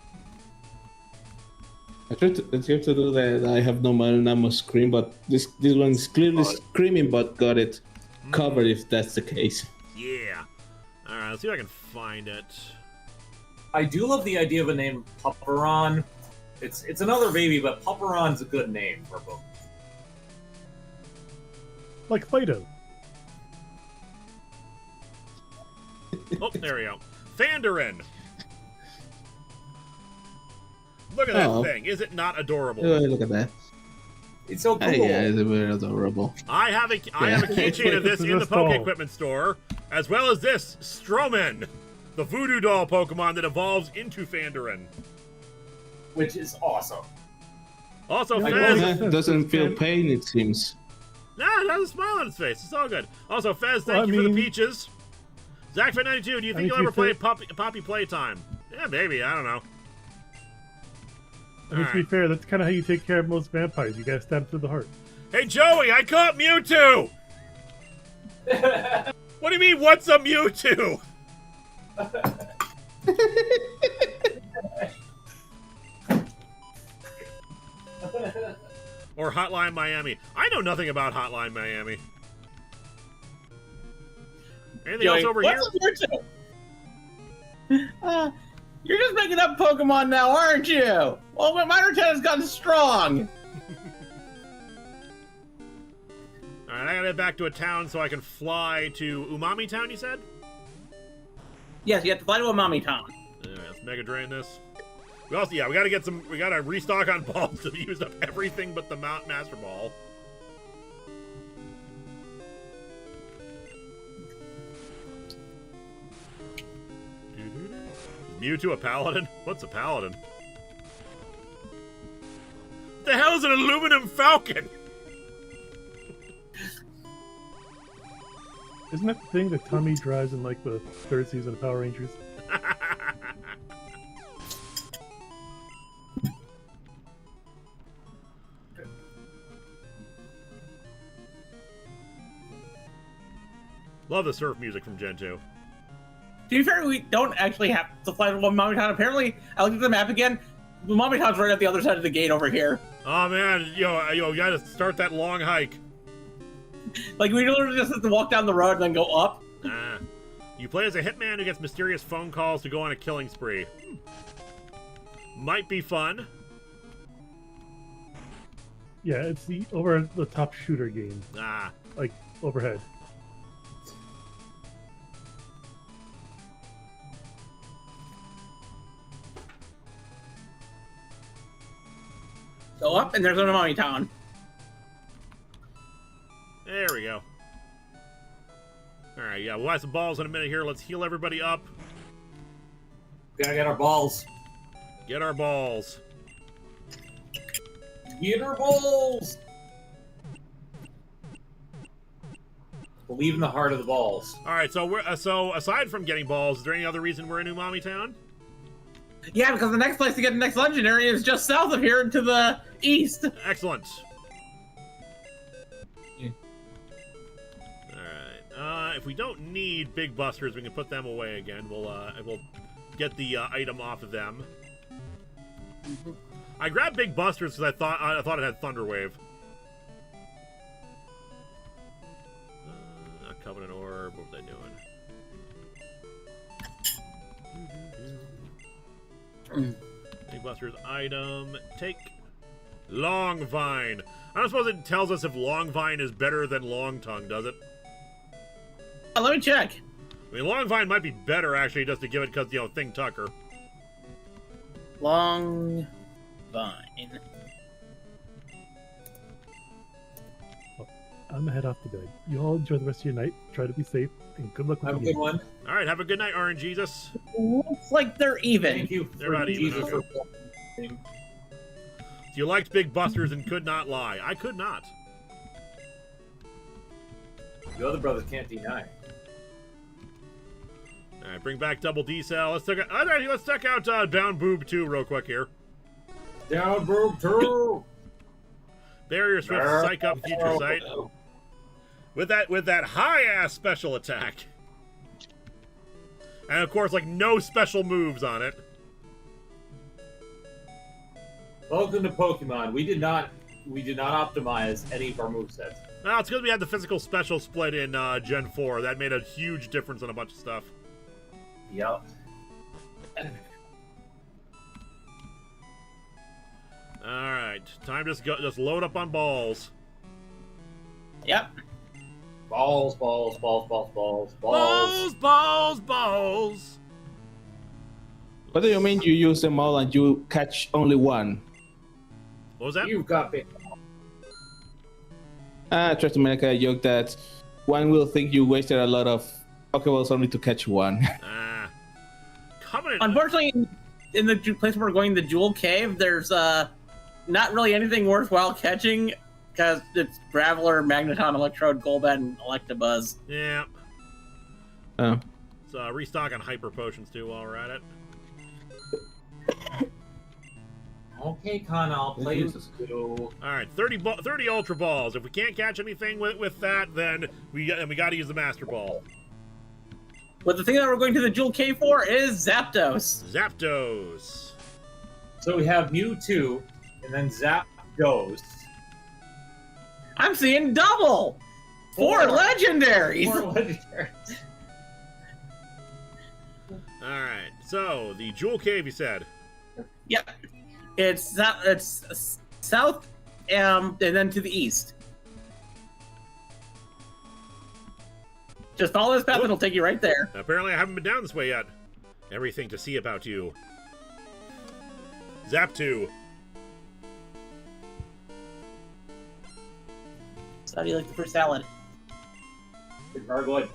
I tried to do that. I have no mouth and I must scream, but this one is clearly screaming, but got it covered if that's the case. Yeah. Alright, let's see if I can find it. I do love the idea of a name Pupperon. It's another baby, but Pupperon's a good name for a book. Like Fido. Oh, there we go. Fandarin. Look at that Oh. thing. Is it not adorable? Oh, look at that. It's so cool. Yeah, it's very adorable. I have a keychain of this in the Poke Equipment store, as well as this Stroman, the voodoo doll Pokemon that evolves into Fandarin. Which is awesome. Also, I Fez. love Yeah, doesn't feel pain, it seems. Nah, it has a smile on its face. It's all good. Also, Fez, Well, thank I you for the mean- peaches. Zachfit92, do you think mean, you'll to be ever play fair- Poppy Playtime? Yeah, maybe. I don't know. I mean, to be fair, that's kind of how you take care of most vampires. You gotta stab through the heart. Hey, Joey, I caught Mewtwo! What do you mean, what's a Mewtwo? Or Hotline Miami. I know nothing about Hotline Miami. Anything else over here? What's up, Mewtwo? You're just making up Pokemon now, aren't you? Well, my Minor has gotten strong. Alright, I gotta head back to a town so I can fly to Umami Town, you said? Yes, you have to fly to a mommy town. Alright, let's Mega Drain this. We also, yeah, we gotta restock on balls to use up everything but the Master Ball. Mewtwo a paladin? What's a paladin? What the hell is an aluminum falcon? Isn't that the thing that Tommy drives in like the third season of Power Rangers? Love the surf music from Gen 2. To be fair, we don't actually have to fly to one mommy town. Apparently, I looked at the map again. The mommy town's right at the other side of the gate over here. Oh man, yo, you gotta start that long hike. Like, we literally just have to walk down the road and then go up. You play as a hitman who gets mysterious phone calls to go on a killing spree. Might be fun. Yeah, it's the over-the-top shooter game. Like, overhead. Go up, and there's a mommy town. There we go. Alright, yeah, we'll have some balls in a minute here. Let's heal everybody up. We gotta get our balls. Get our balls. Get our balls! Believe in the heart of the balls. Alright, so so aside from getting balls, is there any other reason we're in New Mommy Town? Yeah, because the next place to get the next legendary is just south of here and to the east. Excellent. Yeah. Alright, if we don't need big busters, we can put them away again. We'll get the item off of them. I grabbed big busters because I thought it had Thunder Wave. A Covenant Orb. What was I doing? Big busters item. Take Long Vine. I don't suppose it tells us if Long Vine is better than Long Tongue, does it? Let me check. I mean, Long Vine might be better, actually, just to give it because, you know, Thing Tucker. Long Vine. I'm gonna head off to bed. You all enjoy the rest of your night. Try to be safe, and good luck with Have a the good one. All right, have a good night, Orange Jesus. Looks like they're even. Thank you They're for about even, Jesus. okay. You liked Big Busters and could not lie. I could not. The other brothers can't deny. All right, bring back Double D Cell. Let's check out Down Boob 2 real quick here. Down, Boob 2! Barrier Swift Psych Up Future Sight. With that high-ass special attack. And of course, like, no special moves on it. Welcome to Pokemon. We did not optimize any of our movesets. No, it's because we had the physical special split in Gen 4. That made a huge difference on a bunch of stuff. Yep. Alright, time to just load up on balls. Yep. Balls, balls, balls, balls, balls, balls. Balls, balls, balls! What do you mean you use them all and you catch only one? What was that? You've got big. I tried to make a joke that one will think you wasted a lot of Pokeballs only to catch one. Covenant. Unfortunately, in the place where we're going, the Jewel Cave, there's not really anything worthwhile catching because it's Graveler, Magneton, Electrode, Golbat, and Electabuzz. Yeah. Oh. So restock on Hyper Potions too while we're at it. Okay, Con, I'll play with you. Alright, 30 Ultra Balls. If we can't catch anything with that, then we got to use the Master Ball. But the thing that we're going to the Jewel Cave for is Zapdos. Zapdos. So we have Mewtwo, and then Zapdos. I'm seeing double! Four legendaries! 4 legendaries. Alright, so the Jewel Cave, you said. Yep. It's south and then to the east. Just follow this path and it'll take you right there. Apparently I haven't been down this way yet. Everything to see about you. Zap2. So how do you like the first salad? It's gargoyle.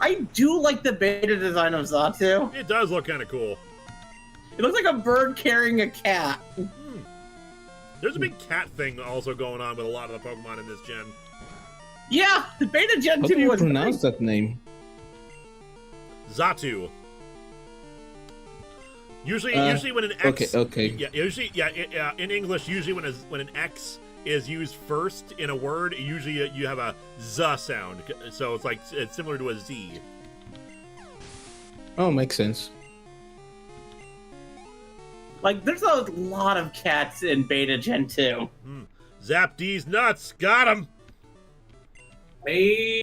I do like the beta design of Xatu. It does look kind of cool. It looks like a bird carrying a cat. There's a big cat thing also going on with a lot of the Pokemon in this gen. Yeah, the beta Gen How 2 do you was pronounce that name? Xatu. Usually when an X. Okay. Yeah, usually, in English, usually when an X is used first in a word, usually you have a Z sound. So it's similar to a Z. Oh, makes sense. Like, there's a lot of cats in beta Gen 2. Zap D's nuts. Got him. Hey.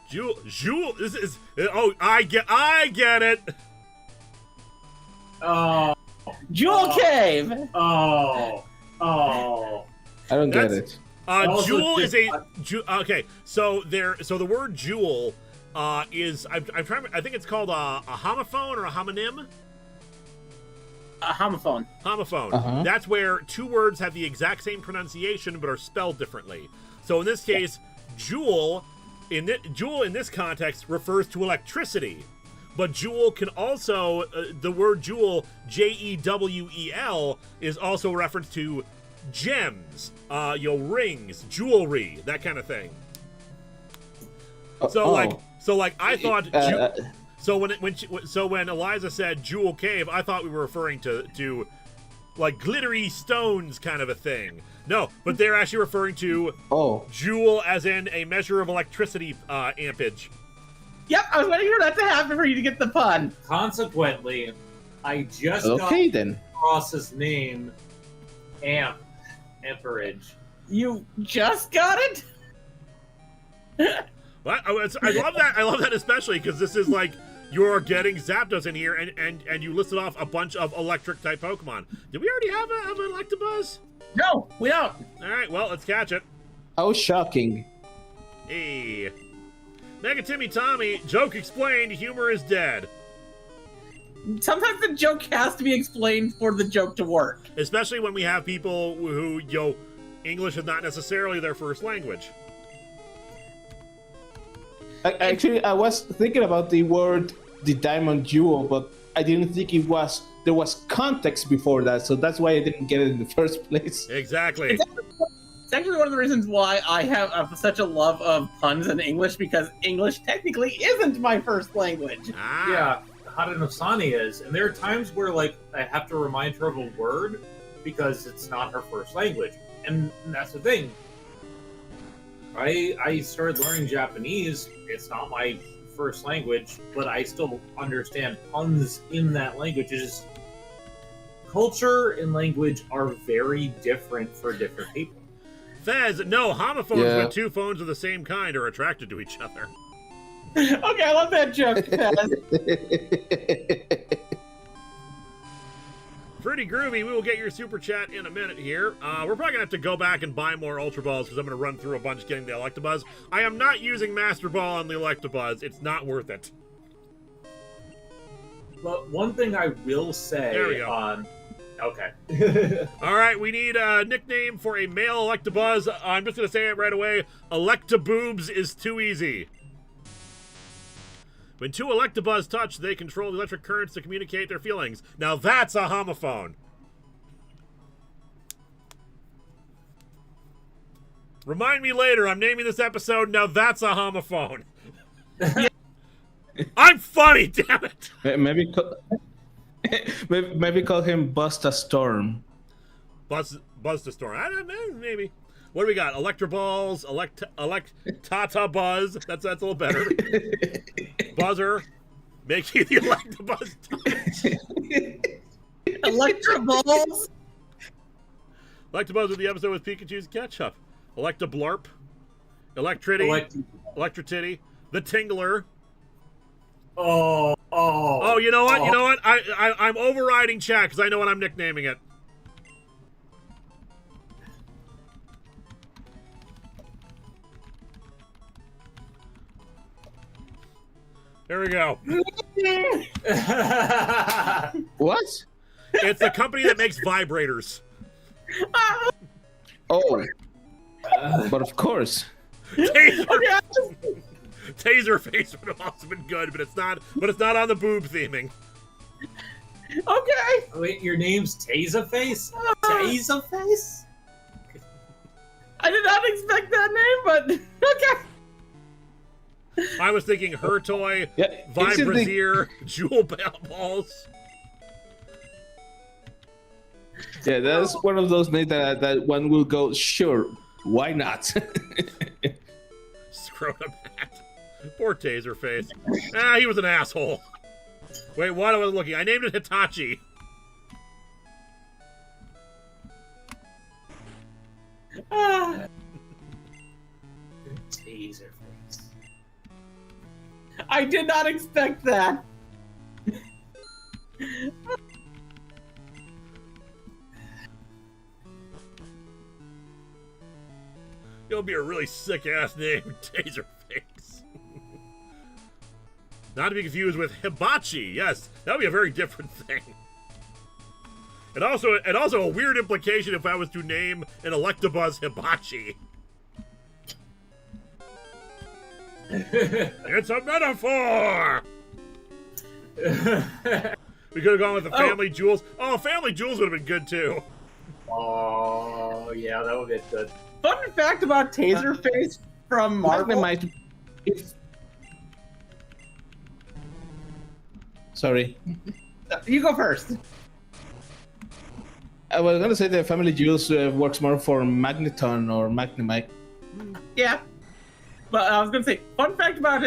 Jewel. This is. Oh, I get it. Oh. Jewel Cave! Oh. I don't get That's- it. Also Jewel is a. just- Okay, so the word jewel is. I'm trying. I think it's called a homophone or a homonym. A homophone. Homophone. That's where two words have the exact same pronunciation but are spelled differently. So in this case, jewel in this context refers to electricity, but jewel can also the word jewel, Jewel, is also a reference to gems, rings, jewelry, that kind of thing. So I thought. So when Eliza said Jewel Cave, I thought we were referring to like glittery stones kind of a thing. No, but they're actually referring to jewel as in a measure of electricity ampage. Yep, I was waiting for that to happen for you to get the pun. Consequently, I just got then. across his name, Amperage. You just got it? What? I love that. I love that especially because this is like you're getting Zapdos in here, and you listed off a bunch of electric type Pokemon. Did we already have an Electabuzz? No, we don't. All right, well let's catch it. How shocking. Hey, Mega Timmy Tommy, joke explained. Humor is dead. Sometimes the joke has to be explained for the joke to work. Especially when we have people who English is not necessarily their first language. Actually, I was thinking about the word the diamond jewel, but I didn't think there was context before that, so that's why I didn't get it in the first place. Exactly. It's actually one of the reasons why I have such a love of puns in English, because English technically isn't my first language. Ah. Yeah, Harunosani is, and there are times where like I have to remind her of a word because it's not her first language, and that's the thing. I started learning Japanese. It's not my first language, but I still understand puns in that language. It's just culture and language are very different for different people. Fez, no, homophones when two phones of the same kind are attracted to each other. Okay, I love that joke, Paz. Pretty groovy. We will get your super chat in a minute here. We're probably gonna have to go back and buy more Ultra Balls because I'm gonna run through a bunch getting the Electabuzz. I am not using Master Ball on the Electabuzz. It's not worth it. But one thing I will say There we go. on... Okay. All right, we need a nickname for a male Electabuzz. I'm just gonna say it right away. Electaboobs is too easy. When two Electabuzz touch, they control the electric currents to communicate their feelings. Now that's a homophone. Remind me later, I'm naming this episode, now that's a homophone. I'm funny, damn it! Maybe call him Busta Storm. Buzz to Storm. I don't know, maybe. What do we got? Electroballs, Electata Buzz. That's a little better. Buzzer. Make you the Electabuzz touch. Electroballs? Electabuzz with the episode with Pikachu's ketchup. Electablarp. Electritity. The Tingler. Oh, you know what? I'm overriding chat because I know what I'm nicknaming it. Here we go. What? It's the company that makes vibrators. Oh. But of course. Taser face would have also been good, but it's not. But it's not on the boob theming. Okay. Wait, your name's Taserface? Taserface? I did not expect that name, but okay. I was thinking her toy, Yeah, Vibrazier, jewel balls. Yeah, that's one of those names that one will go, sure, why not? Scrotum hat. Poor Taserface. He was an asshole. Wait, what? I was looking. I named it Hitachi. Taserface. I did not expect that. It'll be a really sick-ass name, Taserface. Not to be confused with Hibachi. Yes, that would be a very different thing. And also a weird implication if I was to name an Electabuzz Hibachi. It's a metaphor! We could have gone with the Family Jewels. Oh, Family Jewels would have been good, too. Oh, yeah, that would be good. Fun fact about Taserface from Marvel. Sorry. You go first. I was gonna say the Family Jewels works more for Magneton or Magnemite. Yeah. But I was going to say, fun fact about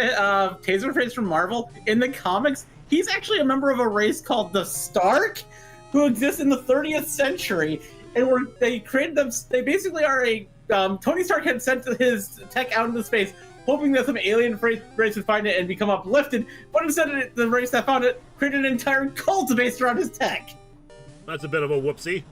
Taserface from Marvel, in the comics, he's actually a member of a race called the Stark, who exists in the 30th century. And they created them, they basically are a, Tony Stark had sent his tech out into space, hoping that some alien race would find it and become uplifted, but instead the race that found it created an entire cult based around his tech. That's a bit of a whoopsie.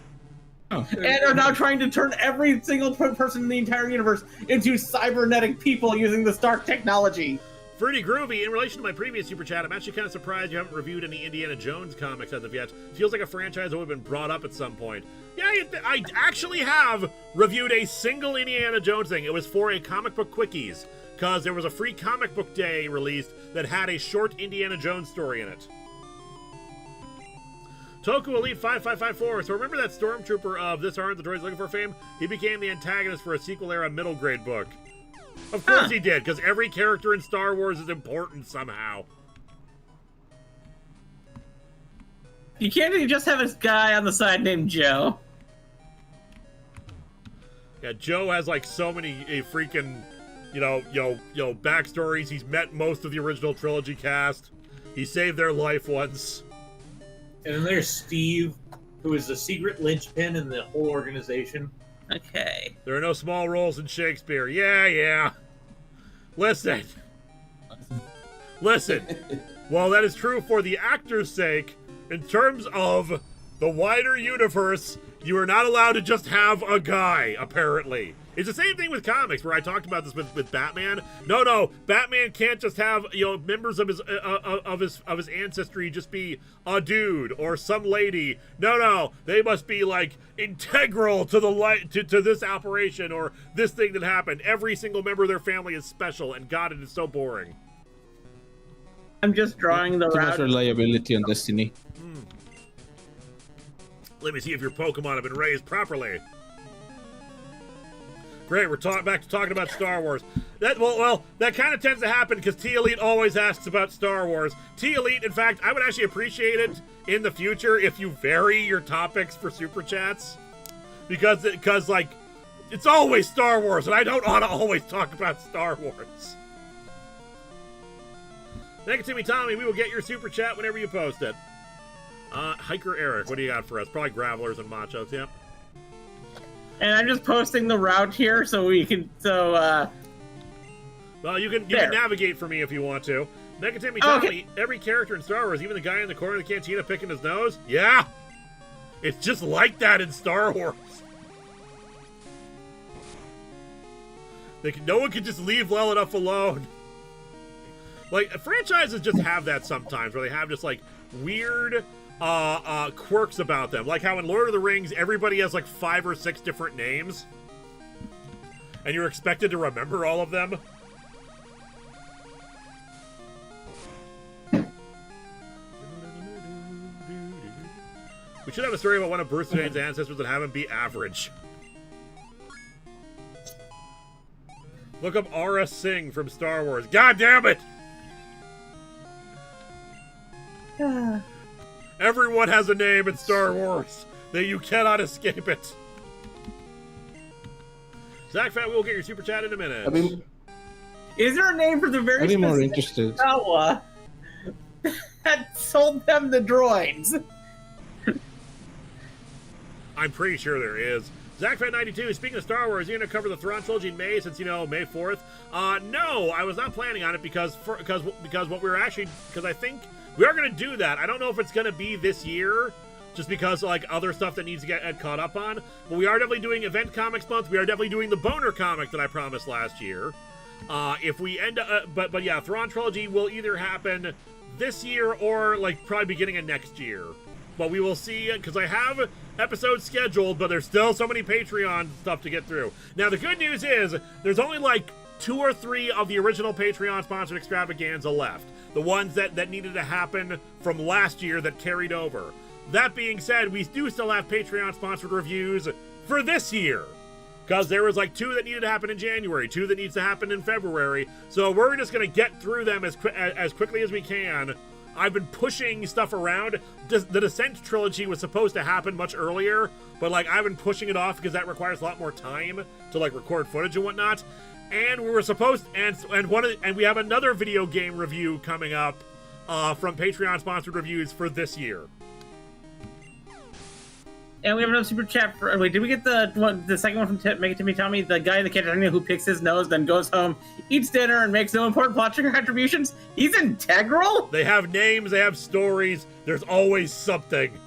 And are now trying to turn every single person in the entire universe into cybernetic people using the Stark technology. Fruity Groovy, in relation to my previous super chat, I'm actually kind of surprised you haven't reviewed any Indiana Jones comics as of yet. Feels like a franchise that would have been brought up at some point. Yeah, I actually have reviewed a single Indiana Jones thing. It was for a comic book quickies, because there was a free comic book day released that had a short Indiana Jones story in it. Toku Elite 5554. So remember that Stormtrooper of This Aren't the Droids Looking for fame? He became the antagonist for a sequel-era middle grade book. Of course he did, because every character in Star Wars is important somehow. You can't just have this guy on the side named Joe. Yeah, Joe has like so many freaking, backstories. He's met most of the original trilogy cast. He saved their life once. And then there's Steve, who is the secret linchpin in the whole organization. Okay. There are no small roles in Shakespeare. Yeah. Listen. While that is true for the actor's sake, in terms of the wider universe, you are not allowed to just have a guy, apparently. It's the same thing with comics, where I talked about this with Batman. No, Batman can't just have members of his ancestry just be a dude or some lady. No, they must be like integral to to this operation or this thing that happened. Every single member of their family is special, and God, it is so boring. I'm just drawing the Too much route. reliability on Destiny. Let me see if your Pokemon have been raised properly. Great, we're back to talking about Star Wars. That kind of tends to happen because T-Elite always asks about Star Wars. T-Elite, in fact, I would actually appreciate it in the future if you vary your topics for Super Chats. Because it's always Star Wars, and I don't want to always talk about Star Wars. Thank you, Timmy Tommy. We will get your Super Chat whenever you post it. Hiker Eric, what do you got for us? Probably Gravelers and Machos, yep. And I'm just posting the route here so we can, Well, you can navigate for me if you want to. Megatimi Tommy, every character in Star Wars, even the guy in the corner of the cantina picking his nose, yeah! It's just like that in Star Wars. No one can just leave well enough alone. Like, franchises just have that sometimes, where they have just, like, weird quirks about them. Like how in Lord of the Rings, everybody has, like, 5 or 6 different names. And you're expected to remember all of them. We should have a story about one of Bruce Wayne's ancestors and have him be average. Look up Aura Singh from Star Wars. God damn it! Everyone has a name in Star Wars. That you cannot escape it. Zach Fat will get your super chat in a minute. I mean, Is there a name for the very I'd be more specific interested. Jawa that sold them the droids? I'm pretty sure there is. ZachFat92, speaking of Star Wars, you gonna cover the Thrawn trilogy in May since, you know, May 4th? No, I was not planning on it because what we're actually, because I think we are gonna do that. I don't know if it's gonna be this year, just because, like, other stuff that needs to get caught up on. But we are definitely doing Event Comics Month. We are definitely doing the Boner comic that I promised last year. If we end up, but yeah, Thrawn trilogy will either happen this year or, like, probably beginning of next year. But we will see, because I have episodes scheduled, but there's still so many Patreon stuff to get through. Now, the good news is, there's only, like, 2 or 3 of the original Patreon-sponsored extravaganza left. The ones that needed to happen from last year that carried over. That being said, we do still have Patreon-sponsored reviews for this year. Because there was, like, 2 that needed to happen in January, 2 that needs to happen in February. So we're just going to get through them as quickly as we can. I've been pushing stuff around. The Descent trilogy was supposed to happen much earlier, but, like, I've been pushing it off because that requires a lot more time to, like, record footage and whatnot. And we were supposed, and we have another video game review coming up from Patreon-sponsored reviews for this year. And we have another super chat for. Wait, did we get the second one from Make It To Me Tommy? The guy in the Catatonia who picks his nose, then goes home, eats dinner, and makes no important plot trigger contributions? He's integral? They have names, they have stories, there's always something.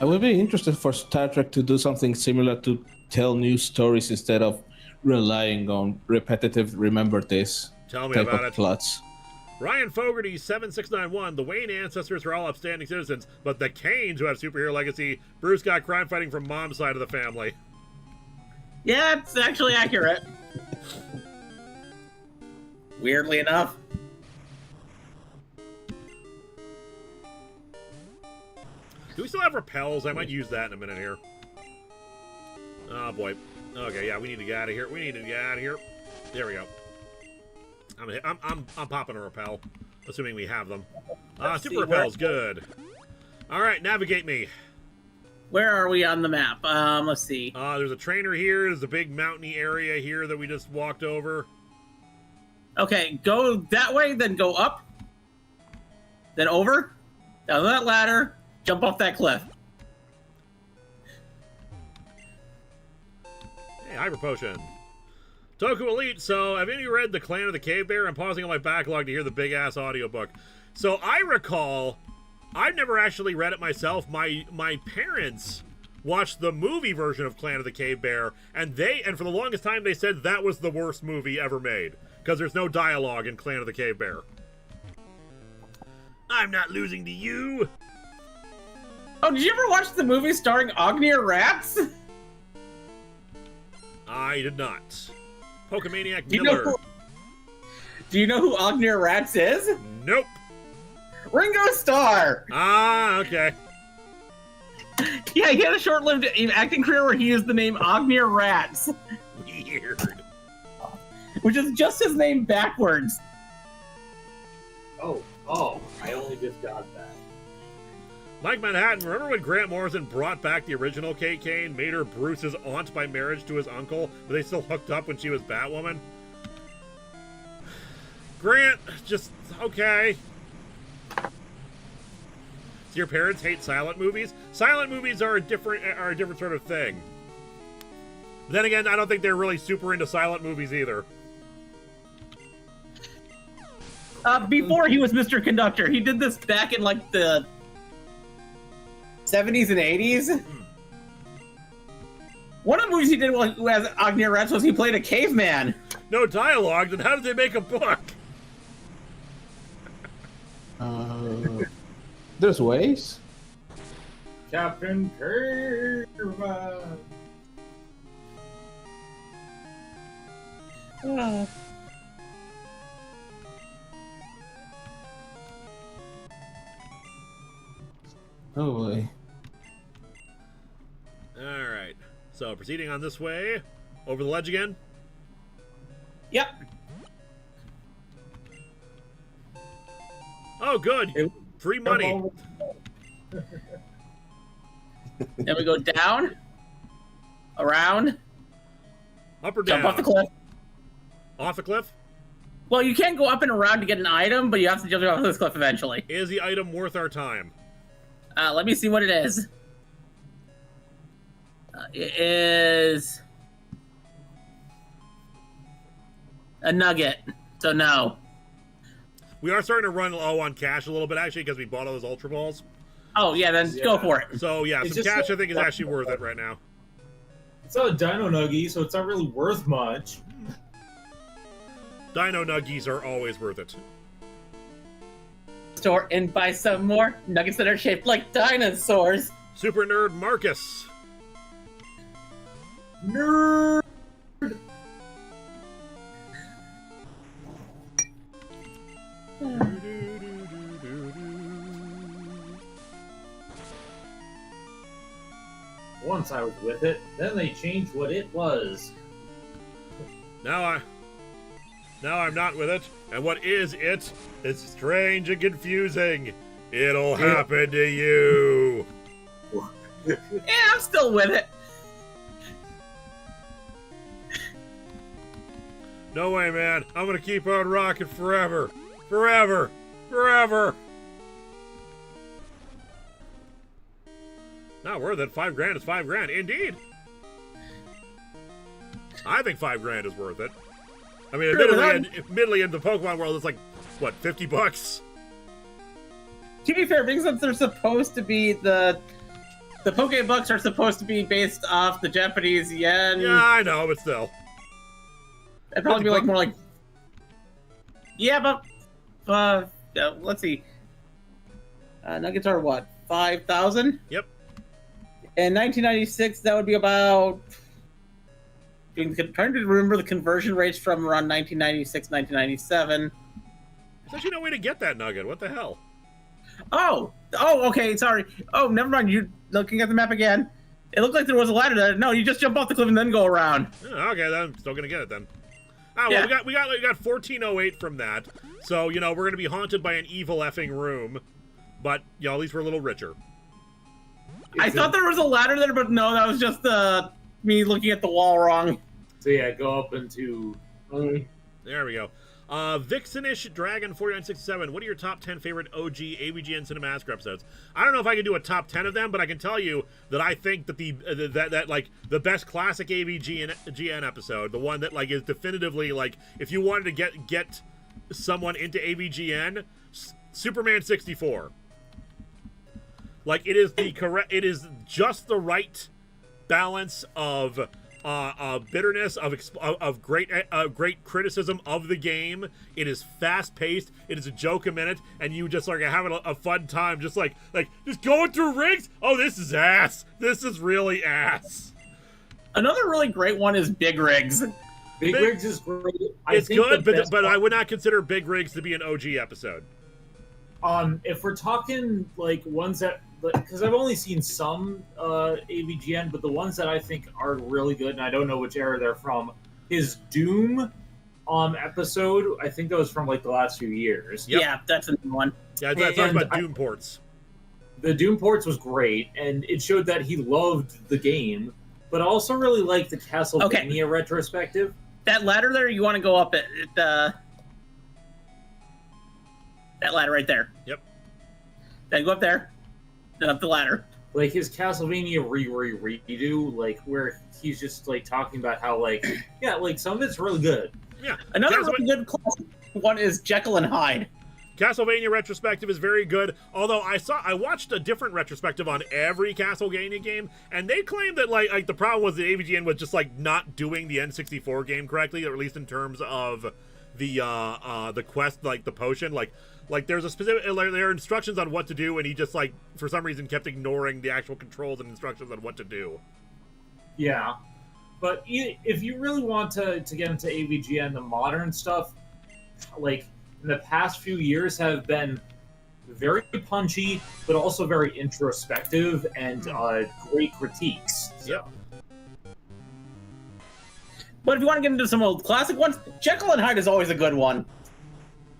I would be interested for Star Trek to do something similar to tell new stories instead of relying on repetitive remember this Tell me type about of it. plots. Ryan Fogarty 7691. The Wayne ancestors are all upstanding citizens, but the Canes, who have superhero legacy, Bruce got crime fighting from mom's side of the family. Yeah, it's actually accurate. Weirdly enough. Do we still have repels? I might use that in a minute here. Oh boy. Okay, yeah, we need to get out of here. We need to get out of here. There we go. I'm popping a repel, assuming we have them. Super repel's good. All right, navigate me. Where are we on the map? Let's see. There's a trainer here. There's a big mountainy area here that we just walked over. Okay, go that way, then go up, then over, down that ladder, jump off that cliff. Hey, Hyper Potion. Toku Elite, so have any of you read The Clan of the Cave Bear? I'm pausing on my backlog to hear the big-ass audiobook. So I recall, I've never actually read it myself. My parents watched the movie version of Clan of the Cave Bear, and for the longest time they said that was the worst movie ever made, because there's no dialogue in Clan of the Cave Bear. I'm not losing to you! Oh, did you ever watch the movie starring Ognir Rats? I did not. Pokemaniac Do Miller. Do you know who Ognir Rats is? Nope. Ringo Starr! Ah, okay. Yeah, he had a short-lived acting career where he used the name Ognir Rats. Weird. Which is just his name backwards. Oh, I only just got that. Mike Manhattan, remember when Grant Morrison brought back the original Kate Kane, made her Bruce's aunt by marriage to his uncle, but they still hooked up when she was Batwoman? Grant, just, okay. So your parents hate silent movies? Silent movies are a different sort of thing. But then again, I don't think they're really super into silent movies either. Before he was Mr. Conductor, he did this back in, like, the 70s and 80s. One of the movies he did as Agnia Rex was he played a caveman. No dialogue, then how did they make a book? There's ways. Captain Kirby. Oh boy. Alright. So, proceeding on this way. Over the ledge again. Yep. Oh, good. Free money. Then we go down, around, Up or down? jump off the cliff. Off the cliff? Well, you can't go up and around to get an item, but you have to jump off this cliff eventually. Is the item worth our time? Let me see what it is. It is a nugget, so no. We are starting to run low on cash a little bit, actually, because we bought all those Ultra Balls. Oh, yeah, then go for it. So, yeah, It's some just cash so- I think is actually worth it right now. It's not a Dino Nuggie, so it's not really worth much. Dino Nuggies are always worth it. Store and buy some more nuggets that are shaped like dinosaurs. Super Nerd Marcus. Nerd. Once I was with it, then they changed what it was. Now I'm not with it, and what is it? It's strange and confusing. It'll happen to you. Yeah, I'm still with it. No way, man. I'm gonna keep on rocking forever. Forever. Forever. Not worth it. $5 is $5. Indeed. I think $5 is worth it. I mean, admittedly in the Pokemon world, it's like, what, 50 bucks? To be fair, being since they're supposed to be the Pokebucks are supposed to be based off the Japanese yen. Yeah, I know, but still. It'd probably be like more like. Yeah, but let's see. Nuggets are what, 5,000? Yep. In 1996, that would be about. I'm trying to remember the conversion rates from around 1996, 1997. There's actually no way to get that nugget. What the hell? Oh, okay, sorry. Oh, never mind. You're looking at the map again. It looked like there was a ladder there. No, you just jump off the cliff and then go around. Oh, okay, then I'm still gonna get it then. Ah, well, Yeah. we got 1408 from that. So, you know, we're gonna be haunted by an evil effing room. But, you know, at least we're a little richer. I thought there was a ladder there, but no, that was just me looking at the wall wrong. So yeah, go up into. There we go. Vixenish Dragon 4967. What are your top 10 favorite OG AVGN Cinemaster episodes? I don't know if I can do a top 10 of them, but I can tell you that I think that the best classic AVGN episode, the one that like is definitively like if you wanted to get someone into AVGN, Superman 64. Like it is just the right balance of bitterness, of great criticism of the game. It is fast paced. It is a joke a minute, and you just like having a fun time, just like just going through rings. Oh, this is ass. This is really ass. Another really great one is Big Rigs. Big Rigs is great. It's good, but I would not consider Big Rigs to be an OG episode. If we're talking like ones that, because I've only seen some AVGN, but the ones that I think are really good, and I don't know which era they're from, is Doom episode. I think that was from like the last few years. Yep. Yeah, that's a new one. Yeah, that's talking about Doom ports. The Doom ports was great, and it showed that he loved the game, but I also really liked the Castlevania retrospective. That ladder there, you want to go up it. That ladder right there. Yep. Then go up there. Then up the ladder. Like his Castlevania redo, like where he's just like talking about how like some of it's really good. Yeah. Another really good classic one is Jekyll and Hyde. Castlevania retrospective is very good. Although I watched a different retrospective on every Castlevania game, and they claimed that like the problem was that AVGN was just like not doing the N64 game correctly, or at least in terms of the quest, like the potion, like there's a specific, like, there are instructions on what to do, and he just like for some reason kept ignoring the actual controls and instructions on what to do. Yeah, but if you really want to get into AVGN, the modern stuff, like in the past few years, have been very punchy, but also very introspective and great critiques. So. Yep. But if you want to get into some old classic ones, Jekyll and Hyde is always a good one.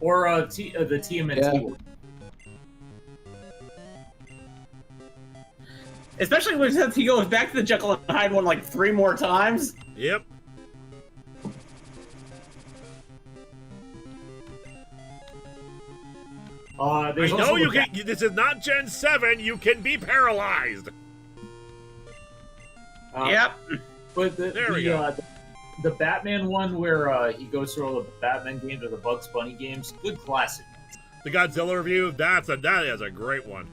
Or the TMNT Yeah. one. Especially when he goes back to the Jekyll and Hyde one like 3 more times. Yep. I There's know also you the can. This is not Gen 7. You can be paralyzed. Yep. But There we go. The Batman one where he goes through all the Batman games or the Bugs Bunny games, good classic. The Godzilla review. That is a great one.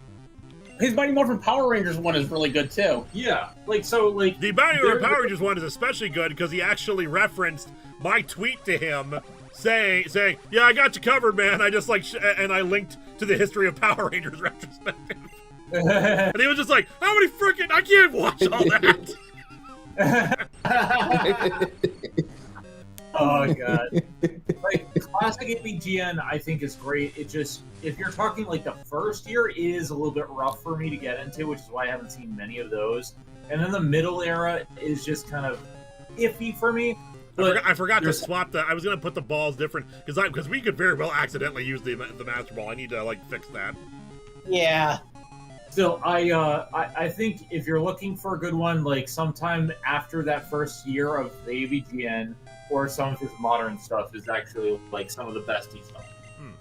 His Mighty Morphin Power Rangers one is really good too. Yeah, The Mighty Morphin Power Rangers one is especially good because he actually referenced my tweet to him saying, "Yeah, I got you covered, man." I just and I linked to the history of Power Rangers retrospective, and he was just like, "How many freaking? I can't watch all that." Oh god. Like classic AVGN I think is great. It just, if you're talking like the first year, is a little bit rough for me to get into, which is why I haven't seen many of those. And then the middle era is just kind of iffy for me. But I forgot to swap I was gonna put the balls different because we could very well accidentally use the Master Ball. I need to like fix that. Yeah. Still, I think if you're looking for a good one, like sometime after that first year of the AVGN or some of his modern stuff is actually like some of the best he's done.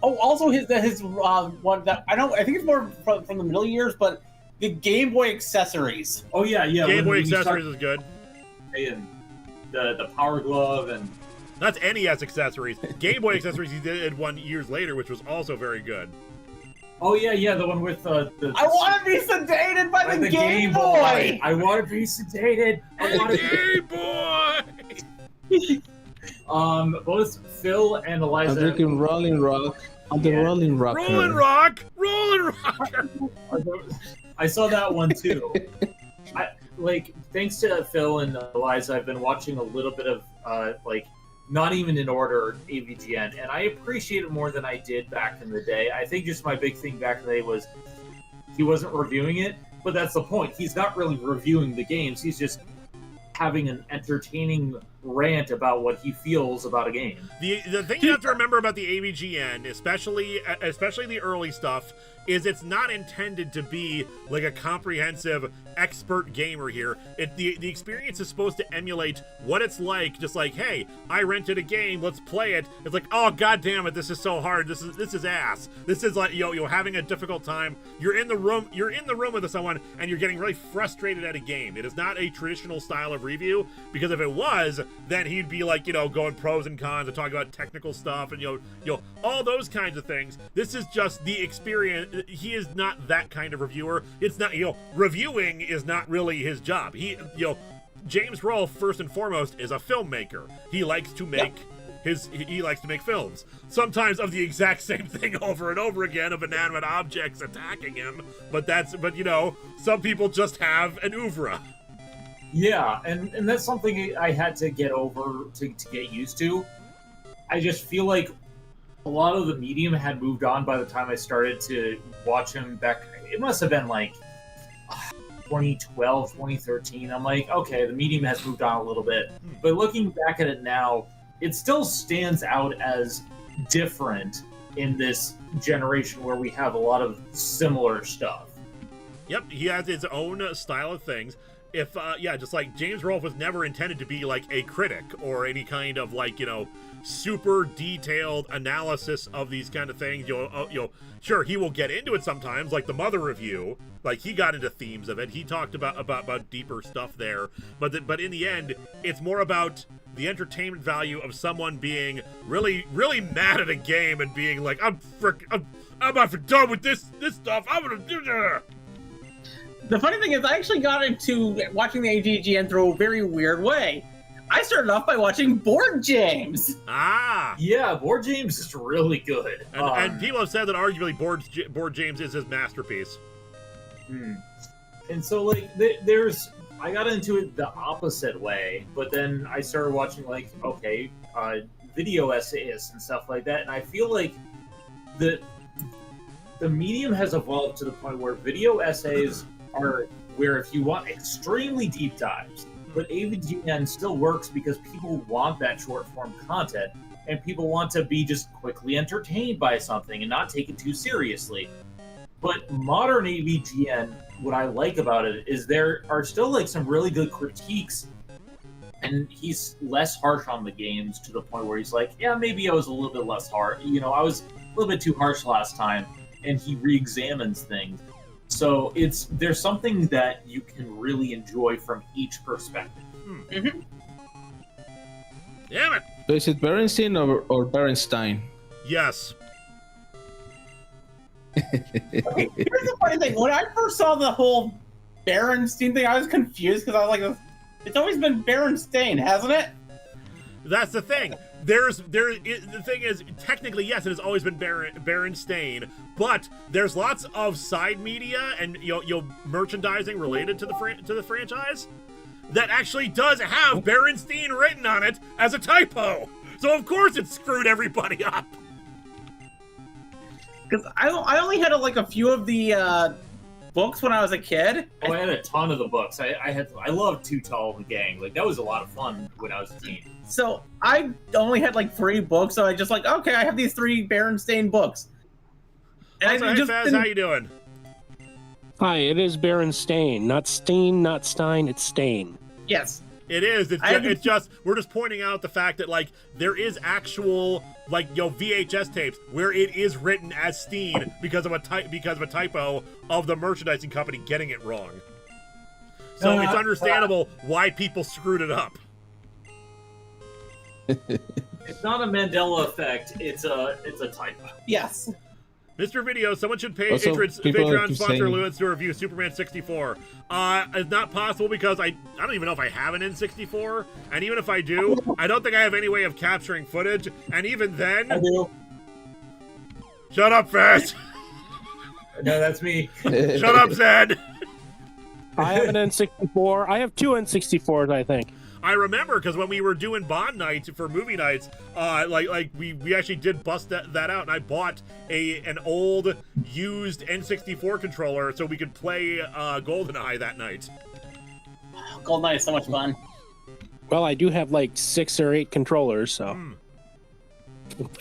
Oh, also his one that I think it's more from the middle years, but the Game Boy accessories. Oh yeah. Game Boy accessories is good. And the Power Glove and That's NES accessories. Game Boy accessories he did one years later, which was also very good. oh yeah, the one with the I want to be sedated by the Game Boy. I want to be sedated. I want to Game Boy. Both Phil and Eliza. I'm drinking Rolling Rock on the Rolling Rock. Rolling Rock. Rolling Rock. I saw that one too. Thanks to Phil and Eliza, I've been watching a little bit of not even in order AVGN, and I appreciate it more than I did back in the day. I think just my big thing back in the day was he wasn't reviewing it, but that's the point. He's not really reviewing the games. He's just having an entertaining rant about what he feels about a game. The thing you have to remember about the AVGN, especially the early stuff, is it's not intended to be like a comprehensive expert gamer here. The experience is supposed to emulate what it's like, just like, hey, I rented a game, let's play it. It's like, oh god damn it, this is so hard. This is ass. This is like you're having a difficult time. You're in the room with someone and you're getting really frustrated at a game. It is not a traditional style of review, because if it was, then he'd be like, going pros and cons and talking about technical stuff and all those kinds of things. This is just the experience. He is not that kind of reviewer. It's not, reviewing is not really his job. James Rolfe, first and foremost, is a filmmaker. He likes to make he likes to make films. Sometimes of the exact same thing over and over again, of inanimate objects attacking him. But some people just have an oeuvre. Yeah, and that's something I had to get over to get used to. I just feel like a lot of the medium had moved on by the time I started to watch him back. It must have been like 2012, 2013. I'm like, okay, the medium has moved on a little bit. But looking back at it now, it still stands out as different in this generation where we have a lot of similar stuff. Yep, he has his own style of things. yeah, just like James Rolfe was never intended to be like a critic or any kind of like, super detailed analysis of these kind of things. Sure, he will get into it sometimes, like the Mother review. Like he got into themes of it. He talked about deeper stuff there. But in the end, it's more about the entertainment value of someone being really, really mad at a game and being like, I'm not done with this stuff. I'm gonna do that. The funny thing is, I actually got into watching the AGGN through a very weird way. I started off by watching Board James. Ah! Yeah, Board James is really good. And people have said that arguably Board James is his masterpiece. And so, like, I got into it the opposite way, but then I started watching, like, video essayists and stuff like that, and I feel like the medium has evolved to the point where video essays are where if you want extremely deep dives, but AVGN still works because people want that short form content and people want to be just quickly entertained by something and not take it too seriously. But modern AVGN, what I like about it is there are still like some really good critiques, and he's less harsh on the games to the point where he's like, yeah, maybe I was a little bit less harsh. I was a little bit too harsh last time, and he re-examines things. So there's something that you can really enjoy from each perspective. Mm-hmm. Damn it! So is it Berenstein or Berenstein? Yes. Okay, here's the funny thing. When I first saw the whole Berenstein thing, I was confused because I was like, it's always been Berenstain, hasn't it? That's the thing. The thing is, technically, yes, it has always been Berenstain, but there's lots of side media and merchandising related to the franchise that actually does have Berenstein written on it as a typo. So of course it screwed everybody up. Because I only had a few of the books when I was a kid. Oh, I had a ton of the books. I loved Too Tall the Gang. Like, that was a lot of fun when I was a teen. So I only had 3 books, so I just okay, I have these 3 Berenstain books. And Also, hey Faz, how you doing? Hi, it is Berenstain. Not Steen, not Stein, it's Stain. Yes. It is. It's just we're just pointing out the fact that there is actual VHS tapes where it is written as Steen because of a typo of the merchandising company getting it wrong. So it's understandable why people screwed it up. It's not a Mandela effect. It's a typo. Yes. Mr. Video, someone should pay Also, Patreon sponsor saying... Lewis to review Superman 64. It's not possible because I don't even know if I have an N64, and even if I do, I don't think I have any way of capturing footage, and even then... I do. Shut up, Faz! No, that's me. Shut up, Zed! I have an N64. I have 2 N64s, I think. I remember because when we were doing Bond nights for movie nights, we actually did bust that out, and I bought an old used N64 controller so we could play GoldenEye that night. GoldenEye is so much fun. Well, I do have 6 or 8 controllers, so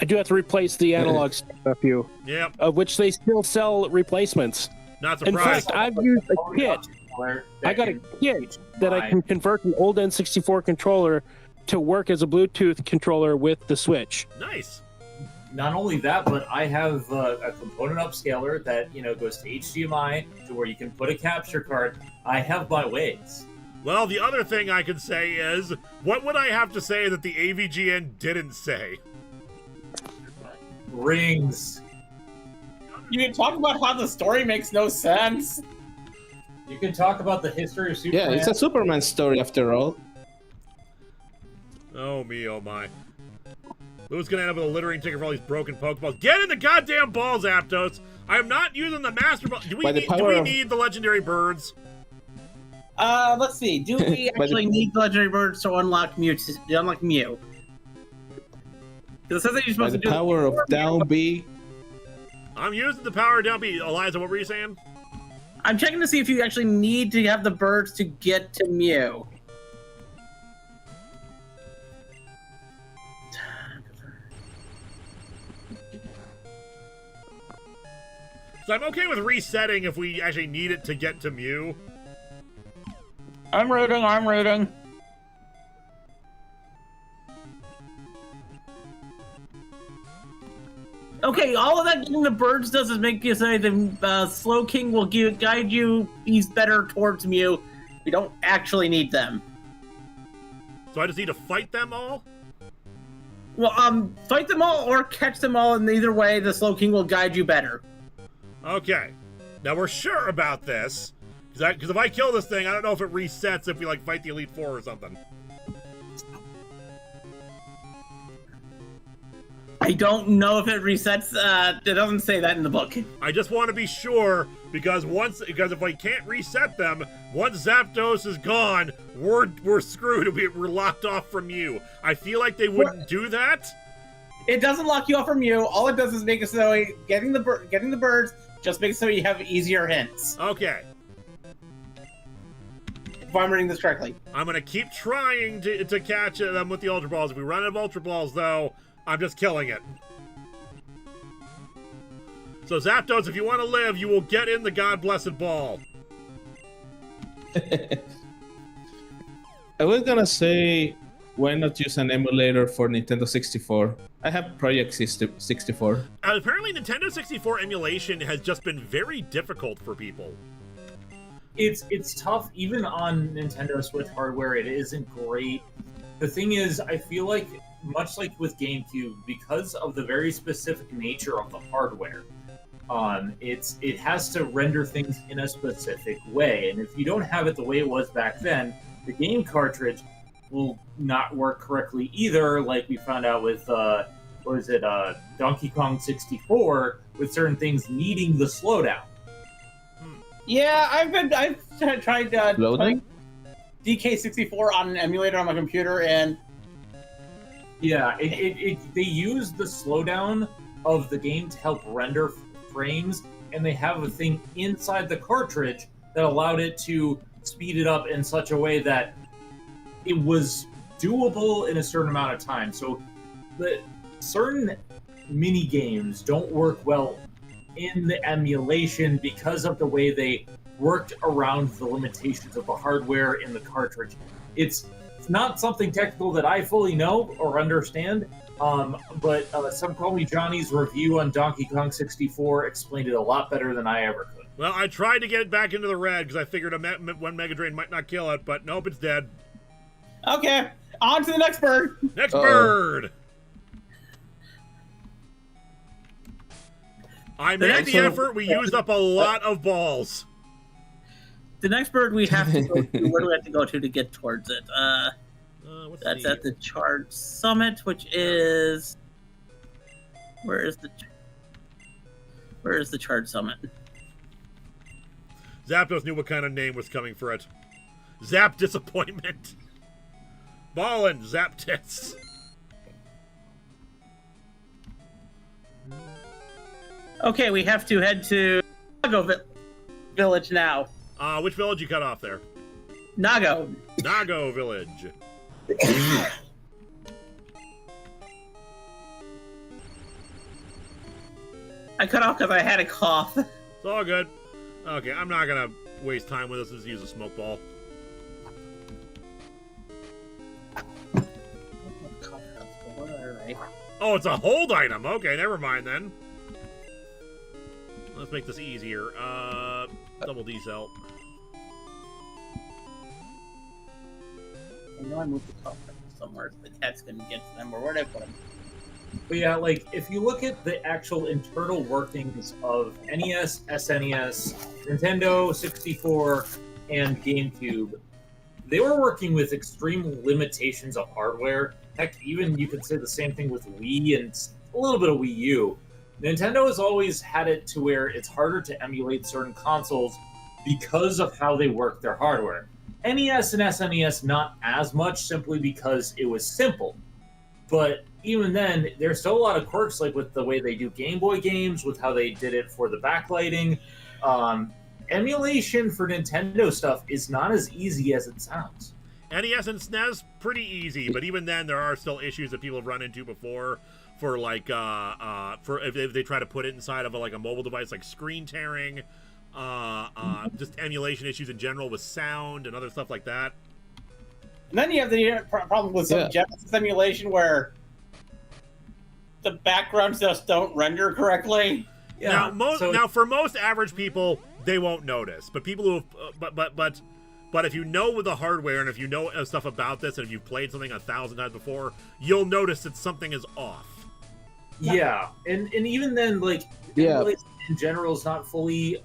I do have to replace the analog stick a few. Yep. Of which they still sell replacements. Not In surprised. fact, I've used a kit. I got a kit that I can convert an old N64 controller to work as a Bluetooth controller with the Switch. Nice. Not only that, but I have a component upscaler that goes to HDMI to where you can put a capture card. I have my ways. Well, the other thing I could say is, what would I have to say that the AVGN didn't say? Rings. You can talk about how the story makes no sense. You can talk about the history of Superman. Yeah, it's a Superman story after all. Oh me, oh my. Lou's gonna end up with a littering ticket for all these broken Pokeballs. Get in the goddamn balls, Aptos! I am not using the Master Ball. Do we need the legendary birds? Let's see. Do we actually need the legendary birds to unlock Mew? Because it says that you're supposed to do the power of down B. I'm using the power down B. Eliza, what were you saying? I'm checking to see if you actually need to have the birds to get to Mew. So I'm okay with resetting if we actually need it to get to Mew. I'm rooting. Okay, all of that getting the birds does is make you say the Slow King will guide you. He's better towards Mew. We don't actually need them. So I just need to fight them all? Well, fight them all or catch them all, and either way, the Slow King will guide you better. Okay. Now we're sure about this. Because if I kill this thing, I don't know if it resets if we, like, fight the Elite Four or something. I don't know if it resets. It doesn't say that in the book. I just want to be sure, because if I can't reset them, once Zapdos is gone, we're screwed. We're locked off from you. I feel like they wouldn't do that. It doesn't lock you off from you. All it does is make it so getting the birds just makes it so you have easier hints. Okay. If I'm reading this correctly. I'm gonna keep trying to catch them with the Ultra Balls. If we run out of Ultra Balls, though, I'm just killing it. So Zapdos, if you want to live, you will get in the God-blessed ball. I was gonna say, why not use an emulator for Nintendo 64? I have Project 64. Apparently, Nintendo 64 emulation has just been very difficult for people. It's tough, even on Nintendo Switch hardware. It isn't great. The thing is, I feel like, much like with GameCube, because of the very specific nature of the hardware, it has to render things in a specific way. And if you don't have it the way it was back then, the game cartridge will not work correctly either, like we found out with, Donkey Kong 64, with certain things needing the slowdown. Yeah, I've tried Loading? DK64 on an emulator on my computer, and yeah, they use the slowdown of the game to help render frames, and they have a thing inside the cartridge that allowed it to speed it up in such a way that it was doable in a certain amount of time. So the certain mini games don't work well in the emulation because of the way they worked around the limitations of the hardware in the cartridge. It's not something technical that I fully know or understand, but Some Call Me Johnny's review on Donkey Kong 64 explained it a lot better than I ever could. Well, I tried to get it back into the red because I figured one Mega Drain might not kill it, but nope, it's dead. okay, on to the next bird. Next bird! I made the effort. We used up a lot of balls. The next bird we have to go to, where do we have to go to get towards it? That's at the Charge Summit, which is... Where is the Charge Summit? Zapdos knew what kind of name was coming for it. Zap Disappointment. Ballin' Zap Tits. Okay, we have to head to Nago Village now. Which village you cut off there? Nago. Nago Village. I cut off because I had a cough. It's all good. Okay, I'm not gonna waste time with this. Just use a smoke ball. Oh, it's a hold item. Okay, never mind then. Let's make this easier. Double D cell. I know I moved the top somewhere so the cats couldn't get to them, or where did I put them? But yeah, like, if you look at the actual internal workings of NES, SNES, Nintendo 64, and GameCube, they were working with extreme limitations of hardware. Heck, even you could say the same thing with Wii and a little bit of Wii U. Nintendo has always had it to where it's harder to emulate certain consoles because of how they work their hardware. NES and SNES, not as much, simply because it was simple. But even then, there's still a lot of quirks, like with the way they do Game Boy games, with how they did it for the backlighting. Emulation for Nintendo stuff is not as easy as it sounds. NES and SNES, pretty easy, but even then, there are still issues that people have run into before. For like, for if they try to put it inside of a mobile device, like screen tearing. just emulation issues in general with sound and other stuff like that. And then you have the problem with some Genesis emulation where the backgrounds just don't render correctly. Yeah. Now, for most average people, they won't notice. But people who, but if you know the hardware and if you know stuff about this and if you've played something 1,000 times before, you'll notice that something is off. Yeah, and even then, like, emulation in general is not fully,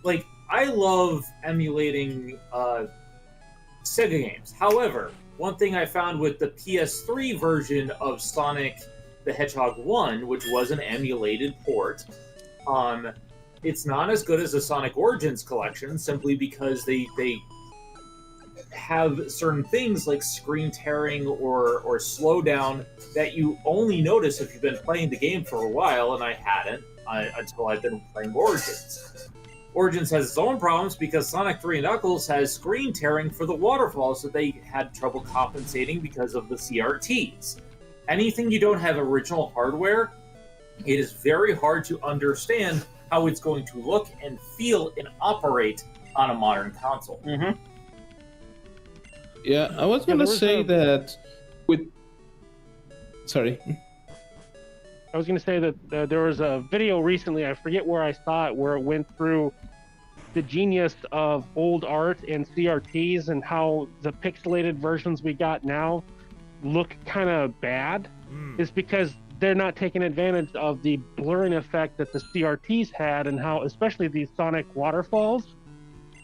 like, I love emulating Sega games. However, one thing I found with the PS3 version of Sonic the Hedgehog 1, which was an emulated port, it's not as good as the Sonic Origins collection, simply because they have certain things like screen tearing or slowdown that you only notice if you've been playing the game for a while, and I hadn't until I've been playing Origins. Origins has its own problems because Sonic 3 Knuckles has screen tearing for the waterfalls that they had trouble compensating because of the CRTs. Anything you don't have original hardware, it is very hard to understand how it's going to look and feel and operate on a modern console. Mm-hmm. Yeah, I was going to say that with... Sorry. I was going to say that there was a video recently, I forget where I saw it, where it went through the genius of old art and CRTs and how the pixelated versions we got now look kind of bad. Is because they're not taking advantage of the blurring effect that the CRTs had and how, especially these Sonic waterfalls,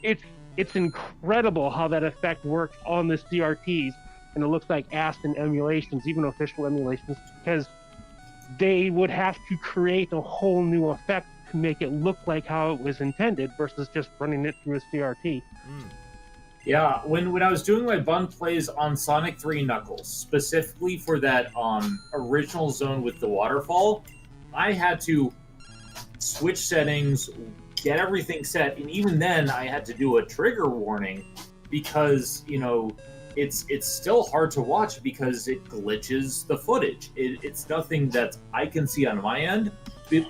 it's incredible how that effect works on the CRTs, and it looks like ass in emulations, even official emulations, because they would have to create a whole new effect to make it look like how it was intended versus just running it through a CRT. Yeah, when I was doing my bun plays on Sonic 3 Knuckles, specifically for that original zone with the waterfall, I had to switch settings, get everything set, and even then I had to do a trigger warning because, you know, it's still hard to watch because it glitches the footage. It's nothing that I can see on my end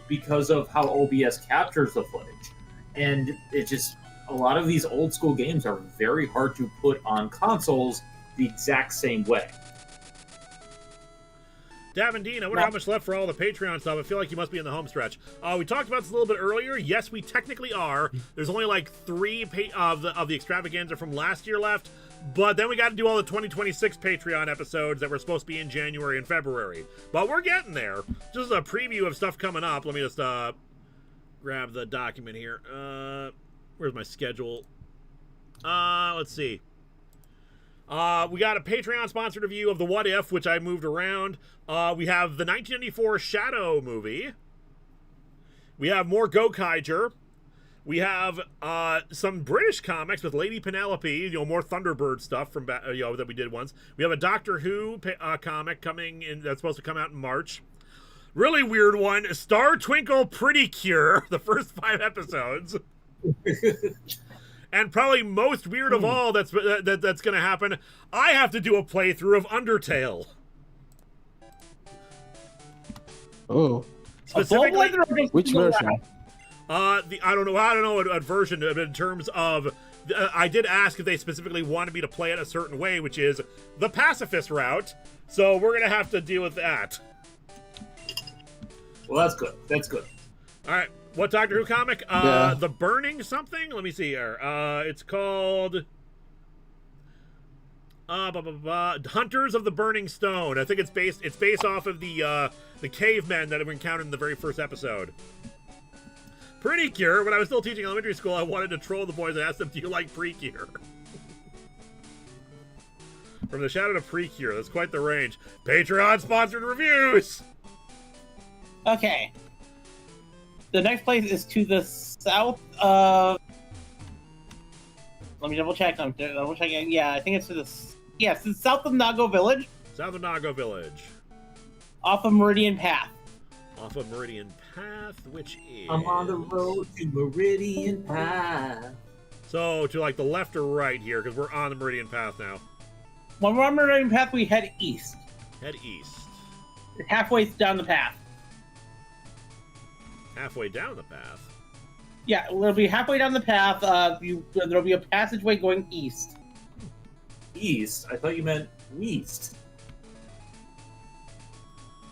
because of how OBS captures the footage. And it just... A lot of these old school games are very hard to put on consoles the exact same way. Davin I wonder how much left for all the Patreon stuff. I feel like you must be in the home stretch. We talked about this a little bit earlier. Yes, we technically are. There's only like 3 of the extravaganza from last year left, but then we got to do all the 2026 Patreon episodes that were supposed to be in January and February. But we're getting there. Just a preview of stuff coming up. Let me just grab the document here. Where's my schedule? Let's see. We got a Patreon-sponsored review of The What If, which I moved around. We have the 1994 Shadow movie. We have more Gokaiger. We have some British comics with Lady Penelope, more Thunderbird stuff from that we did once. We have a Doctor Who comic coming in that's supposed to come out in March. Really weird one, Star Twinkle Pretty Cure, the first 5 episodes. And probably most weird of all that's going to happen, I have to do a playthrough of Undertale. Oh. Specifically, which version? I don't know what version, but in terms of I did ask if they specifically wanted me to play it a certain way, which is the pacifist route. So we're going to have to deal with that. Well, that's good. That's good. All right. What Doctor Who comic? The Burning something? Let me see here. It's called Hunters of the Burning Stone. I think it's based off of the cavemen that have been encountered in the very first episode. Pretty Cure. When I was still teaching elementary school, I wanted to troll the boys and ask them, "Do you like Precure?" From the Shadow to Precure. That's quite the range. Patreon sponsored reviews. Okay. The next place is to the south of... Let me double check. Yeah, I think it's to the... Yes, it's south of Nago Village. South of Nago Village. Off of Meridian Path. Off of Meridian Path, which is... I'm on the road to Meridian Path. So, to like the left or right here, because we're on the Meridian Path now. When we're on Meridian Path, we head east. Head east. Halfway down the path. Halfway down the path. Yeah, we'll be halfway down the path. There'll be a passageway going east. East? I thought you meant west.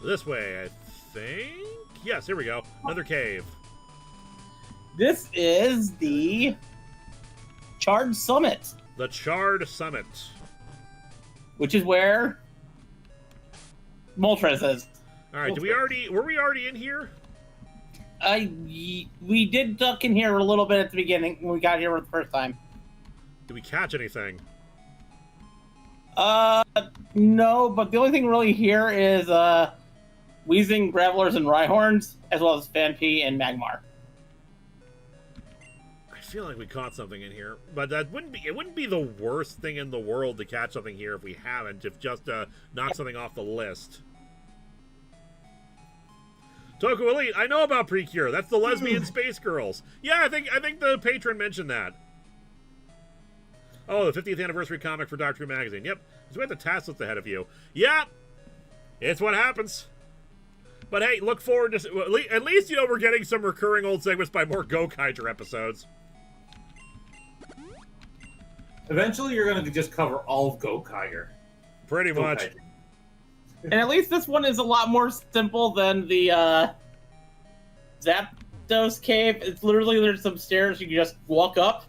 This way, I think. Yes, here we go. Another cave. This is the Charred Summit, The Charred Summit. which is where Moltres is. All right, were we already in here? We did duck in here a little bit at the beginning when we got here for the first time. Did we catch anything? No, but the only thing really here is Wheezing, Gravelers, and Rhyhorns, as well as Phanpy and Magmar. I feel like we caught something in here, but it wouldn't be the worst thing in the world to catch something here if we haven't, if just knock something off the list. Toku Elite, I know about Precure. That's the lesbian space girls. Yeah, I think the patron mentioned that. Oh, the 50th anniversary comic for Doctor Who magazine. Yep, so we have the task list ahead of you. Yeah, it's what happens. But hey, look forward to at least we're getting some recurring old segments by more Gokaiger episodes. Eventually, you're going to just cover all of Gokaiger. Pretty much. And at least this one is a lot more simple than the Zapdos cave. It's literally, there's some stairs you can just walk up.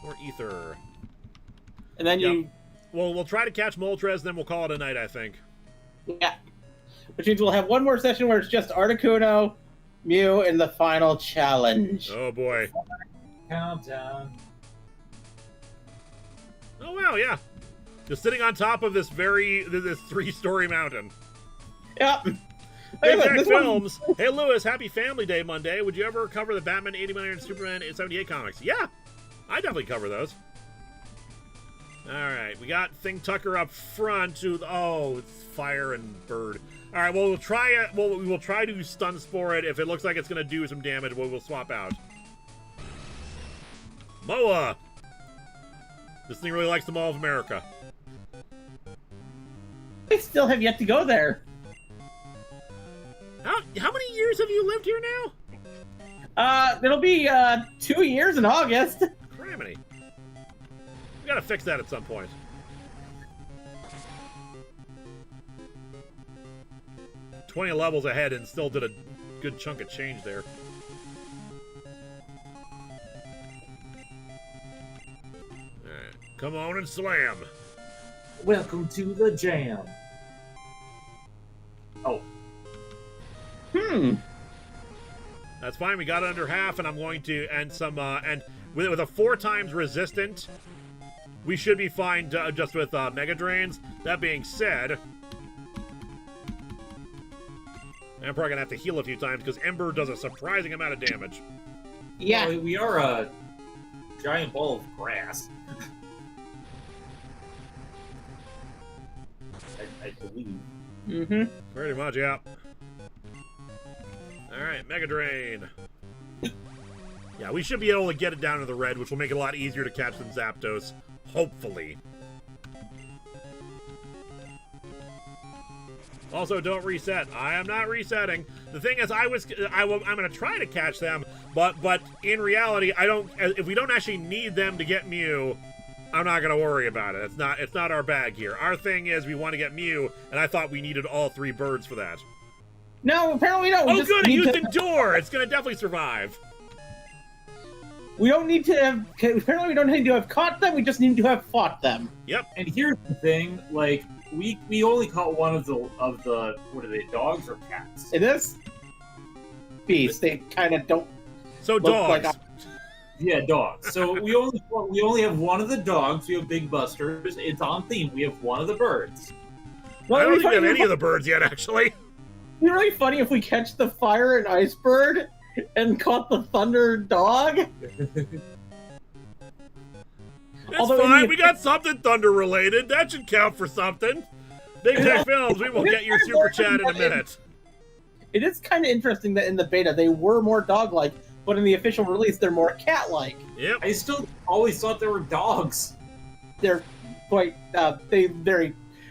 More ether. And then you... Well, we'll try to catch Moltres, then we'll call it a night, I think. Yeah. Which means we'll have one more session where it's just Articuno, Mew, and the final challenge. Oh, boy. Countdown. Oh, wow, yeah. Just sitting on top of this this 3-story mountain. Yep. Big Jack Films. Hey, Lewis, happy Family Day Monday. Would you ever cover the Batman 80 million and Superman 78 comics? Yeah, I definitely cover those. All right, we got Thing Tucker up front. Oh, it's fire and bird. All right, well, we'll try it. Well, we will try to stun spore it. If it looks like it's going to do some damage, we'll swap out. Moa. This thing really likes the Mall of America. I still have yet to go there. How many years have you lived here now? It'll be 2 years in August. Criminy. We gotta fix that at some point. "20 levels ahead and still did a good chunk of change there. Alright, come on and slam. Welcome to the jam. Oh. That's fine, we got it under half, and I'm going to end some, and with a 4 times resistant, we should be fine just with Mega Drains. That being said, I'm probably gonna have to heal a few times because Ember does a surprising amount of damage. Yeah. Well, we are a giant ball of grass. I believe. Mm-hmm. Pretty much, yeah. Alright, Mega Drain. Yeah, we should be able to get it down to the red, which will make it a lot easier to catch than Zapdos. Hopefully. Also, don't reset. I am not resetting. The thing is, I'm going to try to catch them, but in reality, if we don't actually need them to get Mew, I'm not going to worry about it. It's not our bag here. Our thing is we want to get Mew, and I thought we needed all 3 birds for that. No, apparently no. Oh, good! It used Endure! It's going to definitely survive. We don't need to have... Apparently we don't need to have caught them, we just need to have fought them. Yep. And here's the thing, like, we only caught one of the what are they, dogs or cats? It is beasts. They kind of don't... So look dogs. like Yeah, dogs. So we only have one of the dogs. We have Big Busters. It's on theme. We have one of the birds. I don't think we have any of the birds yet, actually. It'd be really funny if we catch the fire and ice bird and caught the thunder dog. It's fine. We got something thunder related. That should count for something. Big Tech Films, we will get your super chat in a minute. It is kind of interesting that in the beta they were more dog-like, but in the official release they're more cat-like. Yep. I still always thought they were dogs. They're quite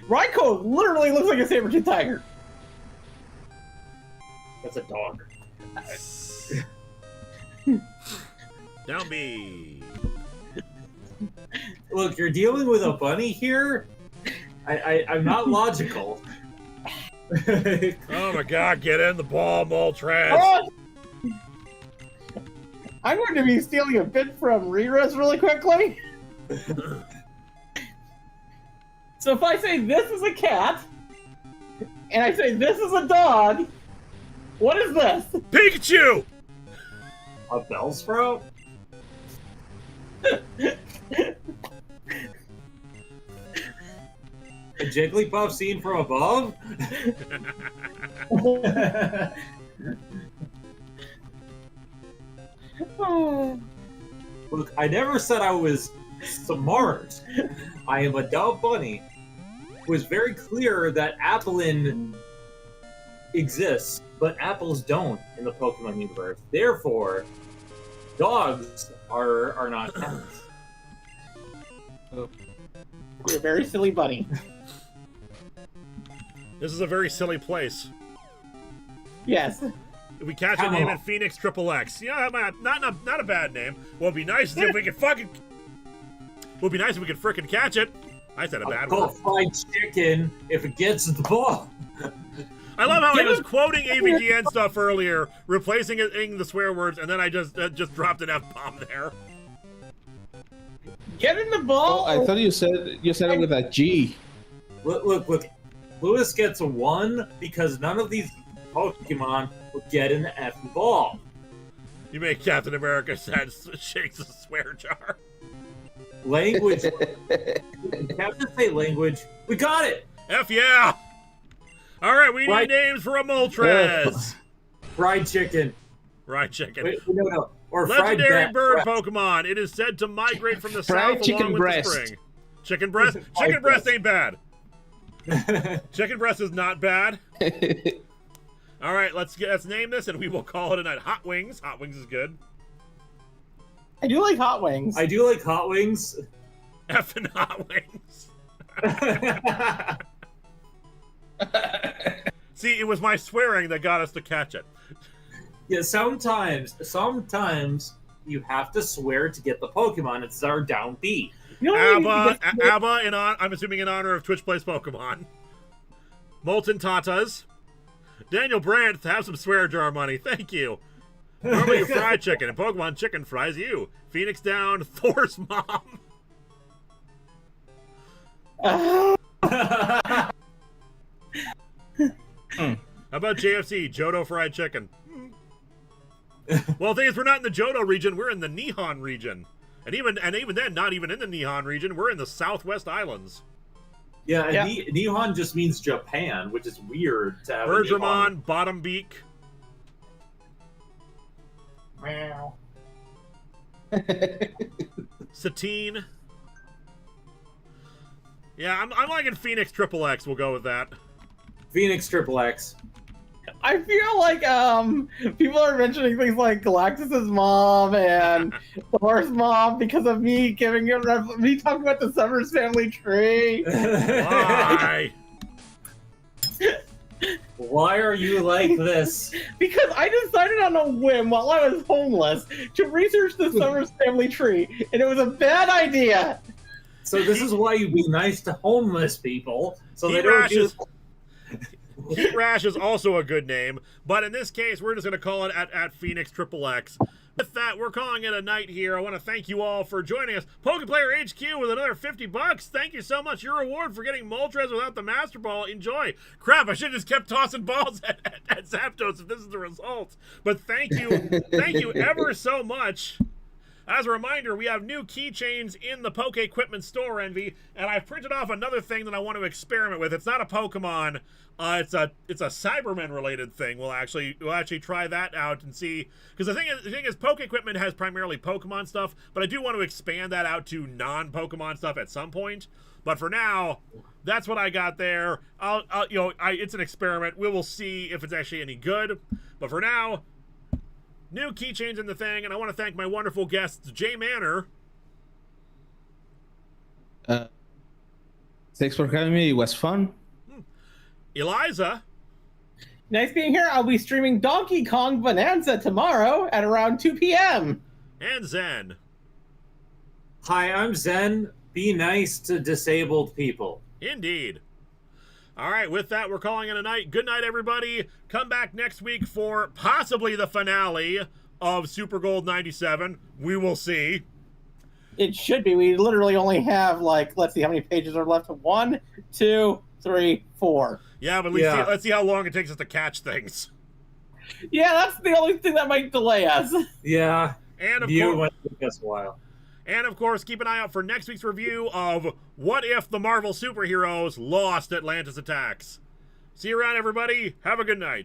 Raikou literally looks like a saber-tooth tiger. That's a dog. Down B. Look, you're dealing with a bunny here. I'm not logical. Oh my god, get in the ball, Moltres. Oh! I'm going to be stealing a bit from Riras really quickly. So if I say this is a cat, and I say this is a dog, what is this? Pikachu! A Bellsprout? A Jigglypuff seen from above? Look, I never said I was smart. I am a dumb bunny. It was very clear that Applin exists, but apples don't in the Pokemon universe. Therefore, dogs are not cats. You're a very silly bunny. This is a very silly place. Yes. If we catch a name in Phoenix XXX. Yeah, not a bad name. What'd be nice is if we could fucking... Would be nice if we could frickin' catch it. I said a bad I'll word. call fried chicken if it gets the ball. I love how I was quoting AVGN stuff earlier, replacing it in the swear words, and then I just dropped an F-bomb there. Get in the ball! Oh, I thought you said it with a G. Look. Lewis gets a 1 because none of these Pokemon will get in the effing ball. You make Captain America sad, shakes a swear jar. Language. You have to say language. We got it! F yeah! Alright, we need Right. names for a Moltres. Fried chicken. Fried chicken. Wait, no. Or fried Legendary bat bird breast. Pokemon. It is said to migrate from the Fried south chicken along with breast. the spring. Chicken breast? Chicken breast breast. ain't bad. Chicken breast is not bad. Alright, let's name this and we will call it a night. Hot Wings. Hot Wings is good. I do like hot wings. I do like hot wings. Effing Hot Wings. See, it was my swearing that got us to catch it. Yeah, sometimes you have to swear to get the Pokemon. It's our down B. You know what ABBA, I'm assuming in honor of Twitch Plays Pokemon. Molten Tatas. Daniel Brandt, have some swear jar money. Thank you. Normally you fried chicken, and Pokemon chicken fries you. Phoenix down, Thor's mom. How about JFC, Johto fried chicken? Well, the thing is, we're not in the Johto region, we're in the Nihon region. And even then, not even in the Nihon region, we're in the Southwest Islands. Yeah, and Nihon just means Japan, which is weird to have. Bergermon, Bottom Beak. Meow. Satine. Yeah, I'm liking Phoenix XXX. We'll go with that. Phoenix XXX. I feel like people are mentioning things like Galactus's mom and Thor's mom because of me giving it me talking about the Summers family tree. Why? Why are you like this? Because I decided on a whim while I was homeless to research the Summers family tree, and it was a bad idea. So this is why you be nice to homeless people, so they Heat don't do. Rash Heat Rash is also a good name, but in this case, we're just going to call it at Phoenix XXX. With that, we're calling it a night here. I want to thank you all for joining us. PokePlayer HQ with another $50. Thank you so much. Your reward for getting Moltres without the Master Ball. Enjoy. Crap, I should have just kept tossing balls at Zapdos if this is the result. But thank you ever so much. As a reminder, we have new keychains in the Poke Equipment Store, Envy, and I've printed off another thing that I want to experiment with. It's not a Pokemon. It's a Cybermen related thing. We'll actually try that out and see, because the thing is Poke Equipment has primarily Pokemon stuff, but I do want to expand that out to non-Pokemon stuff at some point. But for now, that's what I got there. It's an experiment. We will see if it's actually any good. But for now, new keychains in the thing, and I want to thank my wonderful guests, Jay Manor. Thanks for having me. It was fun. Eliza. Nice being here. I'll be streaming Donkey Kong Bonanza tomorrow at around 2 p.m. And Zen. Hi, I'm Zen. Be nice to disabled people. Indeed. All right, with that, we're calling it a night. Good night, everybody. Come back next week for possibly the finale of Super Gold 97. We will see. It should be. We literally only have, like, let's see how many pages are left. 1, 2, 3, 4. Yeah, but at least let's see how long it takes us to catch things. Yeah, that's the only thing that might delay us. Yeah. And of You course, might take us a while. and of course, keep an eye out for next week's review of What If the Marvel Superheroes Lost Atlantis Attacks. See you around, everybody. Have a good night.